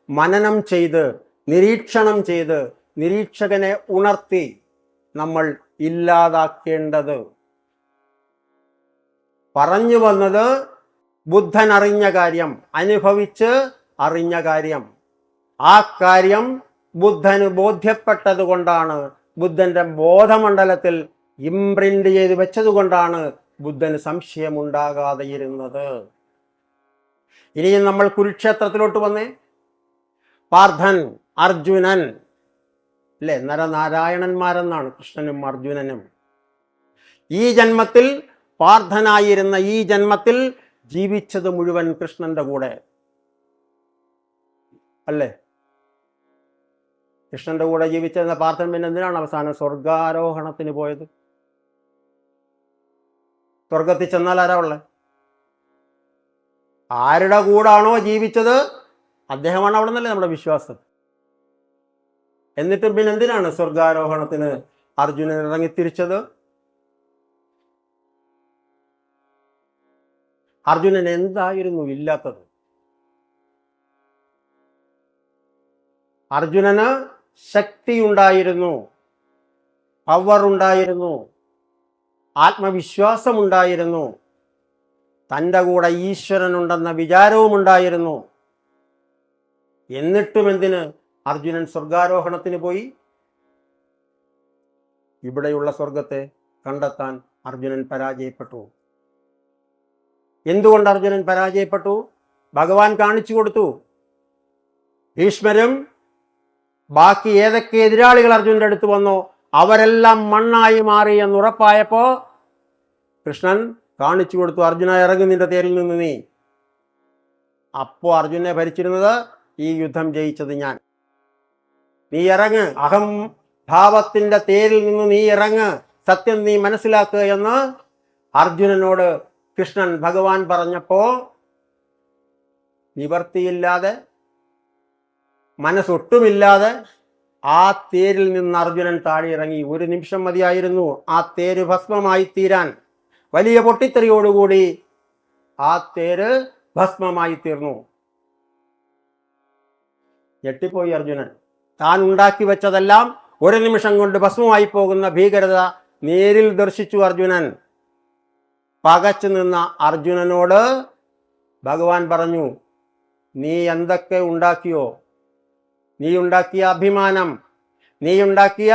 S1: മനനം ചെയ്ത്, നിരീക്ഷണം ചെയ്ത്, നിരീക്ഷകനെ ഉണർത്തി നമ്മൾ ഇല്ലാതാക്കേണ്ടത്. പറഞ്ഞു വന്നത് ബുദ്ധൻ അറിഞ്ഞ കാര്യം, അനുഭവിച്ച് അറിഞ്ഞ കാര്യം. ആ കാര്യം ബുദ്ധന് ബോധ്യപ്പെട്ടത് കൊണ്ടാണ്, ബുദ്ധന്റെ ബോധമണ്ഡലത്തിൽ ഇംപ്രിന്റ് ചെയ്ത് വെച്ചതുകൊണ്ടാണ് ബുദ്ധന് സംശയമുണ്ടാകാതെ ഇരുന്നത്. ഇനിയും നമ്മൾ കുരുക്ഷേത്രത്തിലോട്ട് വന്നേ. പാർത്ഥൻ, അർജുനൻ, അല്ലെ, നരനാരായണന്മാരെന്നാണ് കൃഷ്ണനും അർജുനനും. ഈ ജന്മത്തിൽ പാർത്ഥനായിരുന്ന ഈ ജന്മത്തിൽ ജീവിച്ചത് മുഴുവൻ കൃഷ്ണന്റെ കൂടെ, അല്ലേ? കൃഷ്ണന്റെ കൂടെ ജീവിച്ചിരുന്ന പാർത്ഥൻ പിന്നെ എന്തിനാണ് അവസാനം സ്വർഗാരോഹണത്തിന് പോയത്? സ്വർഗത്തിൽ ചെന്നാൽ ആരാ ഉള്ളത്? ആരുടെ കൂടാണോ ജീവിച്ചത് അദ്ദേഹമാണ് അവിടെ നിന്നല്ലേ നമ്മുടെ വിശ്വാസം. എന്നിട്ടും പിന്നെ എന്തിനാണ് സ്വർഗാരോഹണത്തിന് അർജുനൻ ഇറങ്ങിത്തിരിച്ചത്? അർജുനൻ എന്തായിരുന്നു ഇല്ലാത്തത്? അർജുനന് ശക്തി ഉണ്ടായിരുന്നു, പവർ ഉണ്ടായിരുന്നു, ആത്മവിശ്വാസമുണ്ടായിരുന്നു, തൻ്റെ കൂടെ ഈശ്വരനുണ്ടെന്ന വിചാരവും ഉണ്ടായിരുന്നു. എന്നിട്ടും എന്തിന് അർജുനൻ സ്വർഗാരോഹണത്തിന് പോയി? ഇവിടെയുള്ള സ്വർഗത്തെ കണ്ടെത്താൻ അർജുനൻ പരാജയപ്പെട്ടു. എന്തുകൊണ്ട് അർജുനൻ പരാജയപ്പെട്ടു? ഭഗവാൻ കാണിച്ചു കൊടുത്തു. ഭീഷ്മരും ബാക്കി ഏതൊക്കെ എതിരാളികൾ അർജുനന്റെ അടുത്ത് വന്നോ അവരെല്ലാം മണ്ണായി മാറി എന്ന് ഉറപ്പായപ്പോ കൃഷ്ണൻ കാണിച്ചു കൊടുത്തു, അർജുന ഇറങ്ങി നിന്റെ തേരിൽ നിന്ന് നീ. അപ്പോ അർജുനെ ഭരിച്ചിരുന്നത് ഈ യുദ്ധം ജയിച്ചത് ഞാൻ. നീ ഇറങ്ങ്, അഹം ഭാവത്തിന്റെ തേരിൽ നിന്ന് നീ ഇറങ്ങ്, സത്യം നീ മനസ്സിലാക്കുക എന്ന് അർജുനനോട് കൃഷ്ണൻ ഭഗവാൻ പറഞ്ഞപ്പോ നിവർത്തിയില്ലാതെ, മനസ്സൊട്ടുമില്ലാതെ ആ തേരിൽ നിന്ന് അർജുനൻ താഴെ ഇറങ്ങി. ഒരു നിമിഷം മതിയായിരുന്നു ആ തേര് ഭസ്മമായി തീരാൻ. വലിയ പൊട്ടിത്തെറിയോടുകൂടി ആ തേര് ഭസ്മമായി തീർന്നു. ഞെട്ടിപ്പോയി അർജുനൻ. താൻ ഉണ്ടാക്കി വെച്ചതെല്ലാം ഒരു നിമിഷം കൊണ്ട് ഭസ്മമായി പോകുന്ന ഭീകരത നേരിൽ ദർശിച്ചു അർജുനൻ. പകച്ചു നിന്ന നീയുണ്ടാക്കിയ അഭിമാനം, നീയുണ്ടാക്കിയ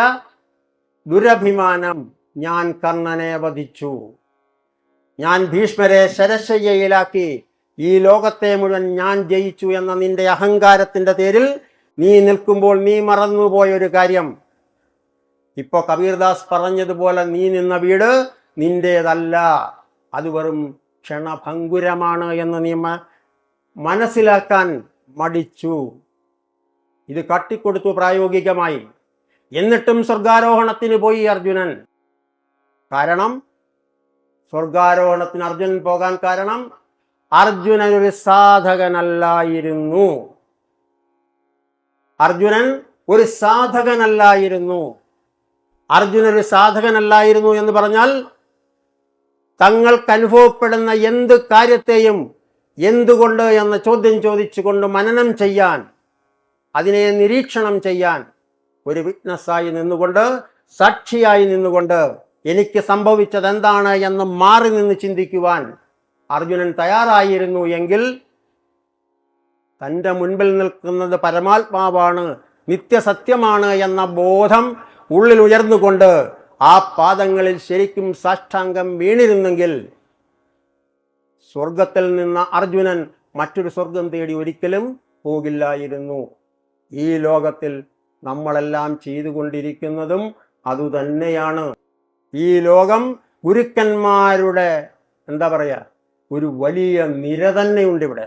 S1: ദുരഭിമാനം. ഞാൻ കർണനെ വധിച്ചു, ഞാൻ ഭീഷ്മരെ ശരശയ്യയിലാക്കി, ഈ ലോകത്തെ മുഴുവൻ ഞാൻ ജയിച്ചു എന്ന നിന്റെ അഹങ്കാരത്തിന്റെ പേരിൽ നീ നിൽക്കുമ്പോൾ നീ മറന്നുപോയൊരു കാര്യം. ഇപ്പൊ കബീർദാസ് പറഞ്ഞതുപോലെ നീ നിന്ന വീട് നിന്റേതല്ല, അത് വെറും ക്ഷണഭങ്കുരമാണ് എന്ന് നീ മനസ്സിലാക്കാൻ മടിച്ചു. ഇത് കാട്ടിക്കൊടുത്തു പ്രായോഗികമായി. എന്നിട്ടും സ്വർഗാരോഹണത്തിന് പോയി അർജുനൻ. കാരണം സ്വർഗാരോഹണത്തിന് അർജുനൻ പോകാൻ കാരണം അർജുനൻ ഒരു സാധകനല്ലായിരുന്നു. അർജുനൻ ഒരു സാധകനല്ലായിരുന്നു. അർജുനൻ ഒരു സാധകനല്ലായിരുന്നു എന്ന് പറഞ്ഞാൽ തങ്ങൾക്ക് അനുഭവപ്പെടുന്ന എന്ത് കാര്യത്തെയും എന്തുകൊണ്ട് എന്ന ചോദ്യം ചോദിച്ചുകൊണ്ട് മനനം ചെയ്യാൻ, അതിനെ നിരീക്ഷണം ചെയ്യാൻ ഒരു വിറ്റ്നസ്സായി നിന്നുകൊണ്ട്, സാക്ഷിയായി നിന്നുകൊണ്ട് എനിക്ക് സംഭവിച്ചത് എന്താണ് എന്ന് മാറി നിന്ന് ചിന്തിക്കുവാൻ അർജുനൻ തയ്യാറായിരുന്നു എങ്കിൽ തൻ്റെ മുൻപിൽ നിൽക്കുന്നത് പരമാത്മാവാണ്, നിത്യസത്യമാണ് എന്ന ബോധം ഉള്ളിൽ ഉയർന്നുകൊണ്ട് ആ പാദങ്ങളിൽ ശരിക്കും സാഷ്ടാംഗം വീണിരുന്നെങ്കിൽ സ്വർഗത്തിൽ നിന്ന അർജുനൻ മറ്റൊരു സ്വർഗം തേടി ഒരിക്കലും പോകില്ലായിരുന്നു. ഈ ലോകത്തിൽ നമ്മളെല്ലാം ചെയ്തുകൊണ്ടിരിക്കുന്നതും അതുതന്നെയാണ്. ഈ ലോകം ഗുരുക്കന്മാരുടെ ഒരു വലിയ നിര തന്നെയുണ്ട്. ഇവിടെ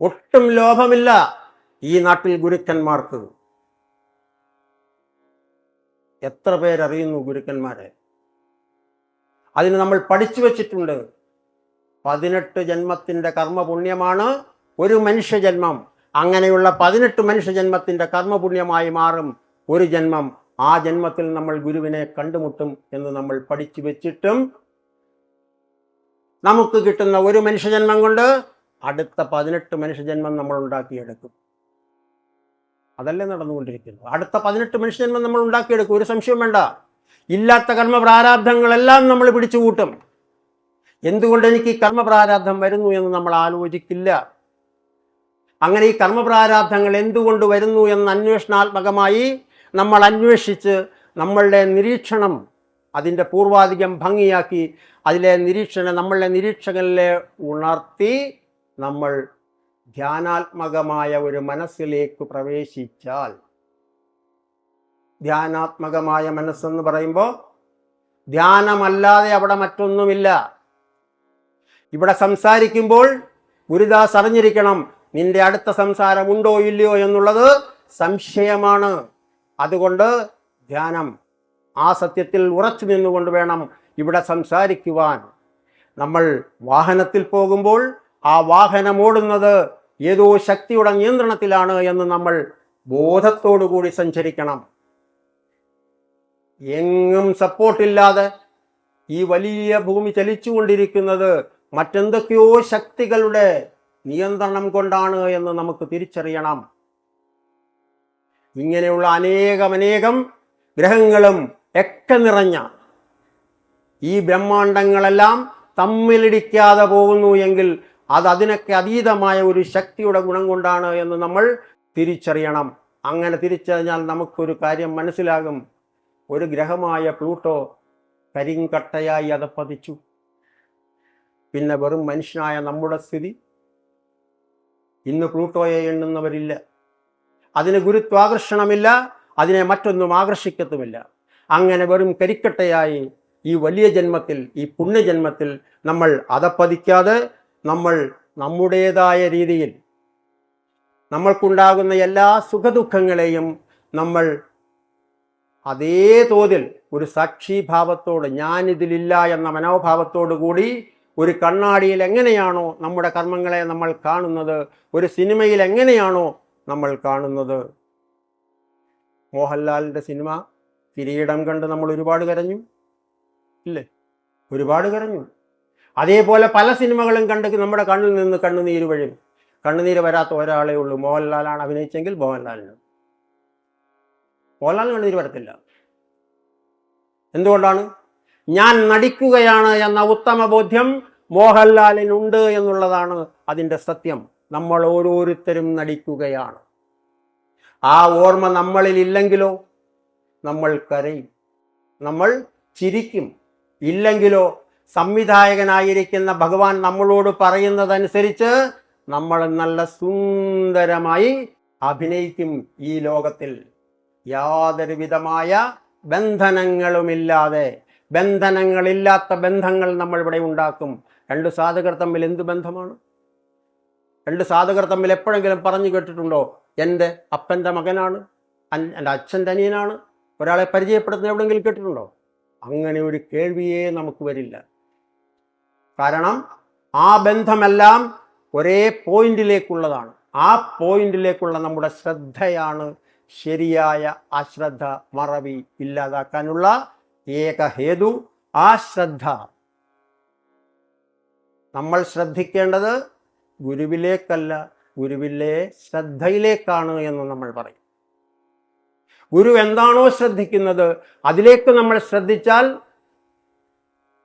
S1: ഒട്ടും ലോഭമില്ല ഈ നാട്ടിൽ ഗുരുക്കന്മാർക്ക്. എത്ര പേരറിയുന്നു ഗുരുക്കന്മാരെ? അതിന് നമ്മൾ പഠിച്ചു വച്ചിട്ടുണ്ട്. 18 ജന്മത്തിൻ്റെ കർമ്മപുണ്യമാണ് ഒരു മനുഷ്യജന്മം. അങ്ങനെയുള്ള 18 മനുഷ്യജന്മത്തിൻ്റെ കർമ്മപുണ്യമായി മാറും ഒരു ജന്മം. ആ ജന്മത്തിൽ നമ്മൾ ഗുരുവിനെ കണ്ടുമുട്ടും എന്ന് നമ്മൾ പഠിച്ചു വെച്ചിട്ടും നമുക്ക് കിട്ടുന്ന ഒരു മനുഷ്യജന്മം കൊണ്ട് അടുത്ത 18 മനുഷ്യജന്മം നമ്മൾ ഉണ്ടാക്കിയെടുക്കും. അതല്ലേ നടന്നുകൊണ്ടിരിക്കുന്നു. അടുത്ത 18 മനുഷ്യജന്മം നമ്മൾ ഉണ്ടാക്കിയെടുക്കും, ഒരു സംശയം വേണ്ട. ഇല്ലാത്ത കർമ്മപ്രാരാബ്ധങ്ങളെല്ലാം നമ്മൾ പിടിച്ചുകൂട്ടും. എന്തുകൊണ്ട് എനിക്ക് ഈ കർമ്മപ്രാരാബ്ധം വരുന്നു എന്ന് നമ്മൾ ആലോചിക്കില്ല. അങ്ങനെ ഈ കർമ്മപ്രാരാബ്ധങ്ങൾ എന്തുകൊണ്ട് വരുന്നു എന്ന് അന്വേഷണാത്മകമായി നമ്മൾ അന്വേഷിച്ച് നമ്മളുടെ നിരീക്ഷണം അതിൻ്റെ പൂർവാധികം ഭംഗിയാക്കി നമ്മളുടെ നിരീക്ഷകനിലെ ഉണർത്തി നമ്മൾ ധ്യാനാത്മകമായ ഒരു മനസ്സിലേക്ക് പ്രവേശിച്ചാൽ, ധ്യാനാത്മകമായ മനസ്സെന്ന് പറയുമ്പോൾ ധ്യാനമല്ലാതെ അവിടെ മറ്റൊന്നുമില്ല. ഇവിടെ സംസാരിക്കുമ്പോൾ ഗുരുദാസ് അറിഞ്ഞിരിക്കണം, നിന്റെ അടുത്ത സംസാരമുണ്ടോ ഇല്ലയോ എന്നുള്ളത് സംശയമാണ്. അതുകൊണ്ട് ധ്യാനം, ആ സത്യത്തിൽ ഉറച്ചു നിന്നുകൊണ്ട് വേണം ഇവിടെ സംസാരിക്കുവാൻ. നമ്മൾ വാഹനത്തിൽ പോകുമ്പോൾ ആ വാഹനം ഓടുന്നത് ഏതോ ശക്തിയുടെ നിയന്ത്രണത്തിലാണ് എന്ന് നമ്മൾ ബോധത്തോടുകൂടി സഞ്ചരിക്കണം. എങ്ങും സപ്പോർട്ടില്ലാതെ ഈ വലിയ ഭൂമി ചലിച്ചുകൊണ്ടിരിക്കുന്നത് മറ്റെന്തൊക്കെയോ ശക്തികളുടെ നിയന്ത്രണം കൊണ്ടാണ് എന്ന് നമുക്ക് തിരിച്ചറിയണം. ഇങ്ങനെയുള്ള അനേകം ഗ്രഹങ്ങളും ഒക്കെ നിറഞ്ഞ ഈ ബ്രഹ്മാണ്ടങ്ങളെല്ലാം തമ്മിലിടിക്കാതെ പോകുന്നു എങ്കിൽ അത് അതിനൊക്കെ അതീതമായ ഒരു ശക്തിയുടെ ഗുണം കൊണ്ടാണ് എന്ന് നമ്മൾ തിരിച്ചറിയണം. അങ്ങനെ തിരിച്ചറിഞ്ഞാൽ നമുക്കൊരു കാര്യം മനസ്സിലാകും. ഒരു ഗ്രഹമായ പ്ലൂട്ടോ കരിങ്കട്ടയായി അതപ്പതിച്ചു. പിന്നെ വെറും മനുഷ്യനായ നമ്മുടെ സ്ഥിതി. ഇന്ന് പ്ലൂട്ടോയെ എണ്ണുന്നവരില്ല. അതിന് ഗുരുത്വാകർഷണമില്ല, അതിനെ മറ്റൊന്നും ആകർഷിക്കത്തുമില്ല. അങ്ങനെ വെറും കരിക്കട്ടയായി ഈ വലിയ ജന്മത്തിൽ, ഈ പുണ്യജന്മത്തിൽ നമ്മൾ അതപ്പതിക്കാതെ നമ്മൾ നമ്മുടേതായ രീതിയിൽ നമ്മൾക്കുണ്ടാകുന്ന എല്ലാ സുഖദുഃഖങ്ങളെയും നമ്മൾ അതേ തോതിൽ ഒരു സാക്ഷിഭാവത്തോട്, ഞാനിതിലില്ല എന്ന മനോഭാവത്തോടു കൂടി ഒരു കണ്ണാടിയിൽ എങ്ങനെയാണോ നമ്മുടെ കർമ്മങ്ങളെ നമ്മൾ കാണുന്നത്, ഒരു സിനിമയിൽ എങ്ങനെയാണോ നമ്മൾ കാണുന്നത്. മോഹൻലാലിൻ്റെ സിനിമ കിരീടം കണ്ട് നമ്മൾ ഒരുപാട് കരഞ്ഞു, ഇല്ലേ? ഒരുപാട് കരഞ്ഞു. അതേപോലെ പല സിനിമകളും കണ്ട് നമ്മുടെ കണ്ണിൽ നിന്ന് കണ്ണുനീര് വരും. കണ്ണുനീര് വരാത്ത ഒരാളേ ഉള്ളൂ, മോഹൻലാലാണ് അഭിനയിച്ചെങ്കിൽ മോഹൻലാലിന് കണ്ണുനീര് വരത്തില്ല. എന്തുകൊണ്ടാണ്? ഞാൻ നടിക്കുകയാണ് എന്ന ഉത്തമ ബോധ്യം മോഹൻലാലിനുണ്ട് എന്നുള്ളതാണ് അതിൻ്റെ സത്യം. നമ്മൾ ഓരോരുത്തരും നടിക്കുകയാണ്. ആ ഓർമ്മ നമ്മളിൽ ഇല്ലെങ്കിലോ നമ്മൾ കരയും, നമ്മൾ ചിരിക്കും. ഇല്ലെങ്കിലോ സംവിധായകനായിരിക്കുന്ന ഭഗവാൻ നമ്മളോട് പറയുന്നതനുസരിച്ച് നമ്മൾ നല്ല സുന്ദരമായി അഭിനയിക്കും. ഈ ലോകത്തിൽ യാതൊരു വിധമായ ബന്ധനങ്ങളുമില്ലാതെ, ബന്ധനങ്ങളില്ലാത്ത ബന്ധങ്ങൾ നമ്മൾ ഇവിടെ ഉണ്ടാക്കും. രണ്ട് സാധകർ തമ്മിൽ എന്ത് ബന്ധമാണ്? രണ്ട് സാധകർ തമ്മിൽ എപ്പോഴെങ്കിലും പറഞ്ഞു കേട്ടിട്ടുണ്ടോ എൻ്റെ അപ്പൻ്റെ മകനാണ്, എൻ്റെ അച്ഛൻ്റെ അനിയനാണ്, ഒരാളെ പരിചയപ്പെടുത്തുന്ന എവിടെയെങ്കിലും കേട്ടിട്ടുണ്ടോ? അങ്ങനെ ഒരു കേൾവിയേ നമുക്ക് വരില്ല. കാരണം ആ ബന്ധമെല്ലാം ഒരേ പോയിന്റിലേക്കുള്ളതാണ്. ആ പോയിന്റിലേക്കുള്ള നമ്മുടെ ശ്രദ്ധയാണ് ശരിയായ അശ്രദ്ധ, മറവി ഇല്ലാതാക്കാനുള്ള ഏക ഹേതു. ആ ശ്രദ്ധ നമ്മൾ ശ്രദ്ധിക്കേണ്ടത് ഗുരുവിലേക്കല്ല, ഗുരുവിലെ ശ്രദ്ധയിലേക്കാണ് എന്ന് നമ്മൾ പറയും. ഗുരു എന്താണോ ശ്രദ്ധിക്കുന്നത് അതിലേക്ക് നമ്മൾ ശ്രദ്ധിച്ചാൽ,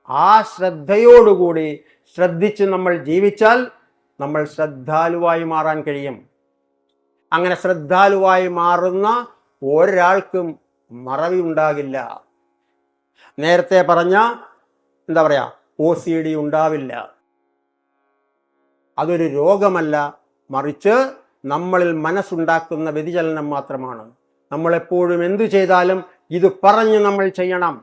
S1: ആ ശ്രദ്ധയോടുകൂടി ശ്രദ്ധിച്ച് നമ്മൾ ജീവിച്ചാൽ നമ്മൾ ശ്രദ്ധാലുവായി മാറാൻ കഴിയും. അങ്ങനെ ശ്രദ്ധാലുവായി മാറുന്ന ഒരാൾക്കും മറവി ഉണ്ടാകില്ല. നേരത്തെ പറഞ്ഞ OCD ഉണ്ടാവില്ല. അതൊരു രോഗമല്ല, മറിച്ച് നമ്മളിൽ മനസ്സുണ്ടാക്കുന്ന വ്യതിചലനം മാത്രമാണ്. നമ്മളെപ്പോഴും എന്തു ചെയ്താലും ഇത് പറഞ്ഞ് നമ്മൾ ചെയ്യണം.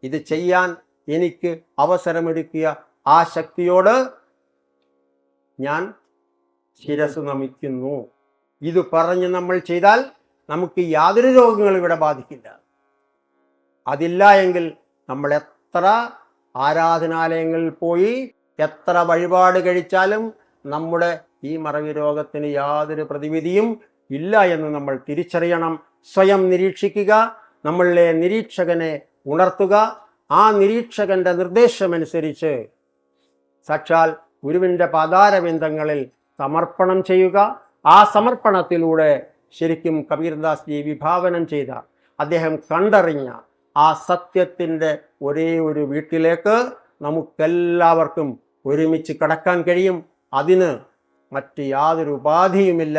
S1: ഇത് ചെയ്യാൻ എനിക്ക് അവസരമൊരുക്കിയ ആ ശക്തിയോട് ഞാൻ ശിരസ് നമിക്കുന്നു. ഇത് പറഞ്ഞ് നമ്മൾ ചെയ്താൽ നമുക്ക് യാതൊരു രോഗങ്ങളും ഇവിടെ ബാധിക്കില്ല. അതില്ല എങ്കിൽ നമ്മൾ എത്ര ആരാധനാലയങ്ങളിൽ പോയി എത്ര വഴിപാട് കഴിച്ചാലും നമ്മുടെ ഈ മറവി രോഗത്തിന് യാതൊരു പ്രതിവിധിയും ഇല്ല എന്ന് നമ്മൾ തിരിച്ചറിയണം. സ്വയം നിരീക്ഷിക്കുക, നമ്മളിലെ നിരീക്ഷകനെ ഉണർത്തുക. ആ നിരീക്ഷകന്റെ നിർദ്ദേശമനുസരിച്ച് സാക്ഷാൽ ഗുരുവിൻ്റെ പാതാരവിന്ദങ്ങളിൽ സമർപ്പണം ചെയ്യുക. ആ സമർപ്പണത്തിലൂടെ ശരിക്കും കബീർദാസ് ജി വിഭാവനം ചെയ്ത, അദ്ദേഹം കണ്ടറിഞ്ഞ ആ സത്യത്തിൻ്റെ ഒരേ ഒരു വീട്ടിലേക്ക് നമുക്കെല്ലാവർക്കും ഒരുമിച്ച് കടക്കാൻ കഴിയും. അതിന് മറ്റ് യാതൊരു ഉപാധിയുമില്ല.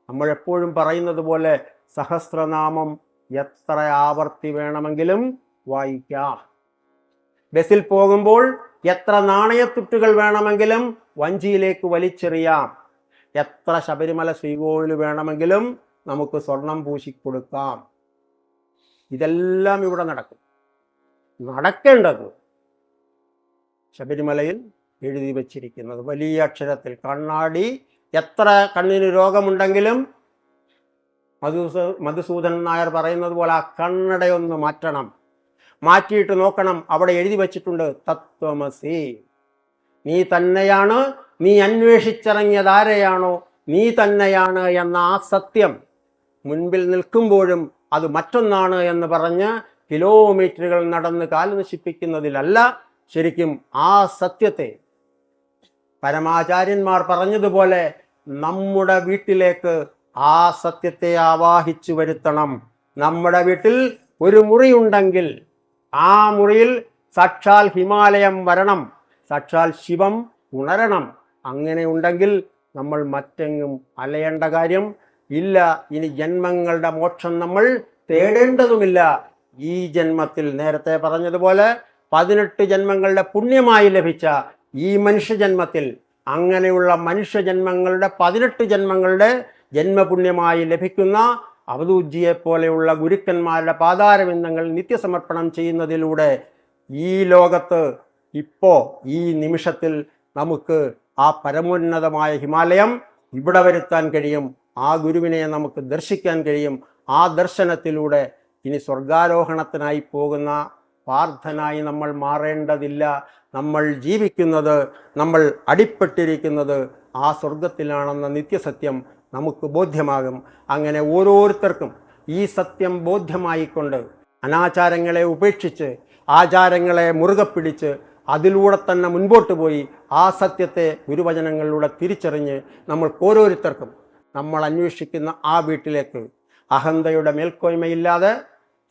S1: നമ്മളെപ്പോഴും പറയുന്നത് പോലെ സഹസ്രനാമം എത്ര ആവർത്തി വേണമെങ്കിലും വായിക്കാം. ബസ്സിൽ പോകുമ്പോൾ എത്ര നാണയത്തുട്ടുകൾ വേണമെങ്കിലും വഞ്ചിയിലേക്ക് വലിച്ചെറിയാം. എത്ര ശബരിമല ശ്രീകോവിൽ വേണമെങ്കിലും നമുക്ക് സ്വർണം പൂശിക്കൊടുക്കാം. ഇതെല്ലാം ഇവിടെ നടക്കും. നടക്കേണ്ടത് ശബരിമലയിൽ എഴുതി വച്ചിരിക്കുന്നത് വലിയ അക്ഷരത്തിൽ, കണ്ണാടി എത്ര കണ്ണിന് രോഗമുണ്ടെങ്കിലും മധുസൂദനൻ നായർ പറയുന്നത് പോലെ ആ കണ്ണടയൊന്ന് മാറ്റണം. മാറ്റിയിട്ട് നോക്കണം, അവിടെ എഴുതി വച്ചിട്ടുണ്ട് തത്വമസി. നീ തന്നെയാണ്, നീ അന്വേഷിച്ചിറങ്ങിയതാരെയാണോ നീ തന്നെയാണ് എന്ന ആ സത്യം മുൻപിൽ നിൽക്കുമ്പോഴും അത് മറ്റൊന്നാണ് എന്ന് പറഞ്ഞ് കിലോമീറ്ററുകൾ നടന്ന് കാല് നശിപ്പിക്കുന്നതിലല്ല, ശരിക്കും ആ സത്യത്തെ പരമാചാര്യന്മാർ പറഞ്ഞതുപോലെ നമ്മുടെ വീട്ടിലേക്ക് ആ സത്യത്തെ ആവാഹിച്ചു വരുത്തണം. നമ്മുടെ വീട്ടിൽ ഒരു മുറിയുണ്ടെങ്കിൽ ആ മുറിയിൽ സാക്ഷാൽ ഹിമാലയം വരണം, സാക്ഷാൽ ശിവം ഉണരണം. അങ്ങനെ ഉണ്ടെങ്കിൽ നമ്മൾ മറ്റെങ്ങും അലയേണ്ട കാര്യം ഇല്ല. ഇനി ജന്മങ്ങളുടെ മോക്ഷം നമ്മൾ തേടേണ്ടതുമില്ല. ഈ ജന്മത്തിൽ നേരത്തെ പറഞ്ഞതുപോലെ 18 ജന്മങ്ങളുടെ പുണ്യമായി ലഭിച്ച ഈ മനുഷ്യജന്മത്തിൽ, അങ്ങനെയുള്ള മനുഷ്യജന്മങ്ങളുടെ 18 ജന്മങ്ങളുടെ ജന്മപുണ്യമായി ലഭിക്കുന്ന അവധൂജിയെ പോലെയുള്ള ഗുരുക്കന്മാരുടെ പാതാരവിന്ദങ്ങൾ നിത്യസമർപ്പണം ചെയ്യുന്നതിലൂടെ ഈ ലോകത്ത് ഇപ്പോൾ ഈ നിമിഷത്തിൽ നമുക്ക് ആ പരമോന്നതമായ ഹിമാലയം ഇവിടെ വരുത്താൻ കഴിയും. ആ ഗുരുവിനെ നമുക്ക് ദർശിക്കാൻ കഴിയും. ആ ദർശനത്തിലൂടെ ഇനി സ്വർഗാരോഹണത്തിനായി പോകുന്ന പാർത്ഥനായി നമ്മൾ മാറേണ്ടതില്ല. നമ്മൾ ജീവിക്കുന്നത്, നമ്മൾ അടിപ്പെട്ടിരിക്കുന്നത് ആ സ്വർഗത്തിലാണെന്ന നിത്യസത്യം നമുക്ക് ബോധ്യമാകും. അങ്ങനെ ഓരോരുത്തർക്കും ഈ സത്യം ബോധ്യമായിക്കൊണ്ട് അനാചാരങ്ങളെ ഉപേക്ഷിച്ച് ആചാരങ്ങളെ മുറുകെ പിടിച്ച് അതിലൂടെ തന്നെ മുൻപോട്ട് പോയി ആ സത്യത്തെ ഗുരുവചനങ്ങളിലൂടെ തിരിച്ചറിഞ്ഞ് നമ്മൾക്ക് ഓരോരുത്തർക്കും നമ്മൾ അന്വേഷിക്കുന്ന ആ വീട്ടിലേക്ക് അഹന്തയുടെ മേൽക്കോയ്മയില്ലാതെ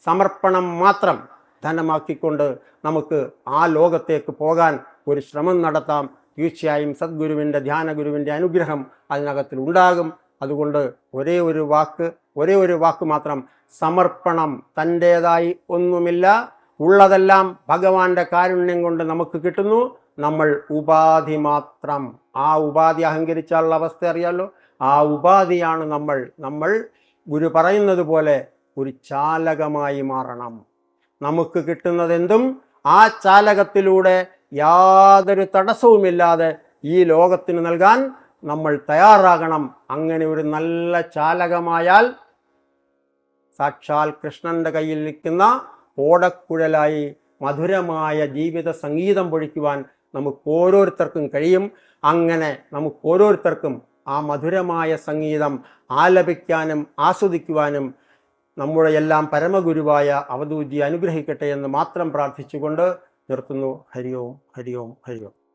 S1: സമർപ്പണം മാത്രം ധനമാക്കിക്കൊണ്ട് നമുക്ക് ആ ലോകത്തേക്ക് പോകാൻ ഒരു ശ്രമം നടത്താം. തീർച്ചയായും സദ്ഗുരുവിൻ്റെ ധ്യാനഗുരുവിൻ്റെ അനുഗ്രഹം അതിനകത്തിൽ ഉണ്ടാകും. അതുകൊണ്ട് ഒരേ ഒരു വാക്ക് മാത്രം, സമർപ്പണം. തൻ്റേതായി ഒന്നുമില്ല, ഉള്ളതെല്ലാം ഭഗവാന്റെ കാരുണ്യം കൊണ്ട് നമുക്ക് കിട്ടുന്നു. നമ്മൾ ഉപാധി മാത്രം. ആ ഉപാധി അഹങ്കരിച്ചാലുള്ള അവസ്ഥ അറിയാലോ. ആ ഉപാധിയാണ് നമ്മൾ ഗുരു പറയുന്നത് പോലെ ഒരു ചാലകമായി മാറണം. നമുക്ക് കിട്ടുന്നതെന്തും ആ ചാലകത്തിലൂടെ യാതൊരു തടസ്സവുമില്ലാതെ ഈ ലോകത്തിന് നൽകാൻ നമ്മൾ തയ്യാറാകണം. അങ്ങനെ ഒരു നല്ല ചാലകമായാൽ സാക്ഷാൽ കൃഷ്ണന്റെ കയ്യിൽ നിൽക്കുന്ന ഓടക്കുഴലായി മധുരമായ ജീവിത സംഗീതം പൊഴിക്കുവാൻ നമുക്ക് ഓരോരുത്തർക്കും കഴിയും. അങ്ങനെ നമുക്ക് ഓരോരുത്തർക്കും ആ മധുരമായ സംഗീതം ആലപിക്കാനും ആസ്വദിക്കുവാനും നമ്മുടെ എല്ലാം പരമഗുരുവായ അവധൂജി അനുഗ്രഹിക്കട്ടെ എന്ന് മാത്രം പ്രാർത്ഥിച്ചുകൊണ്ട് നിർത്തുന്നു. ഹരി ഓം, ഹരി ഓം, ഹരി ഓം.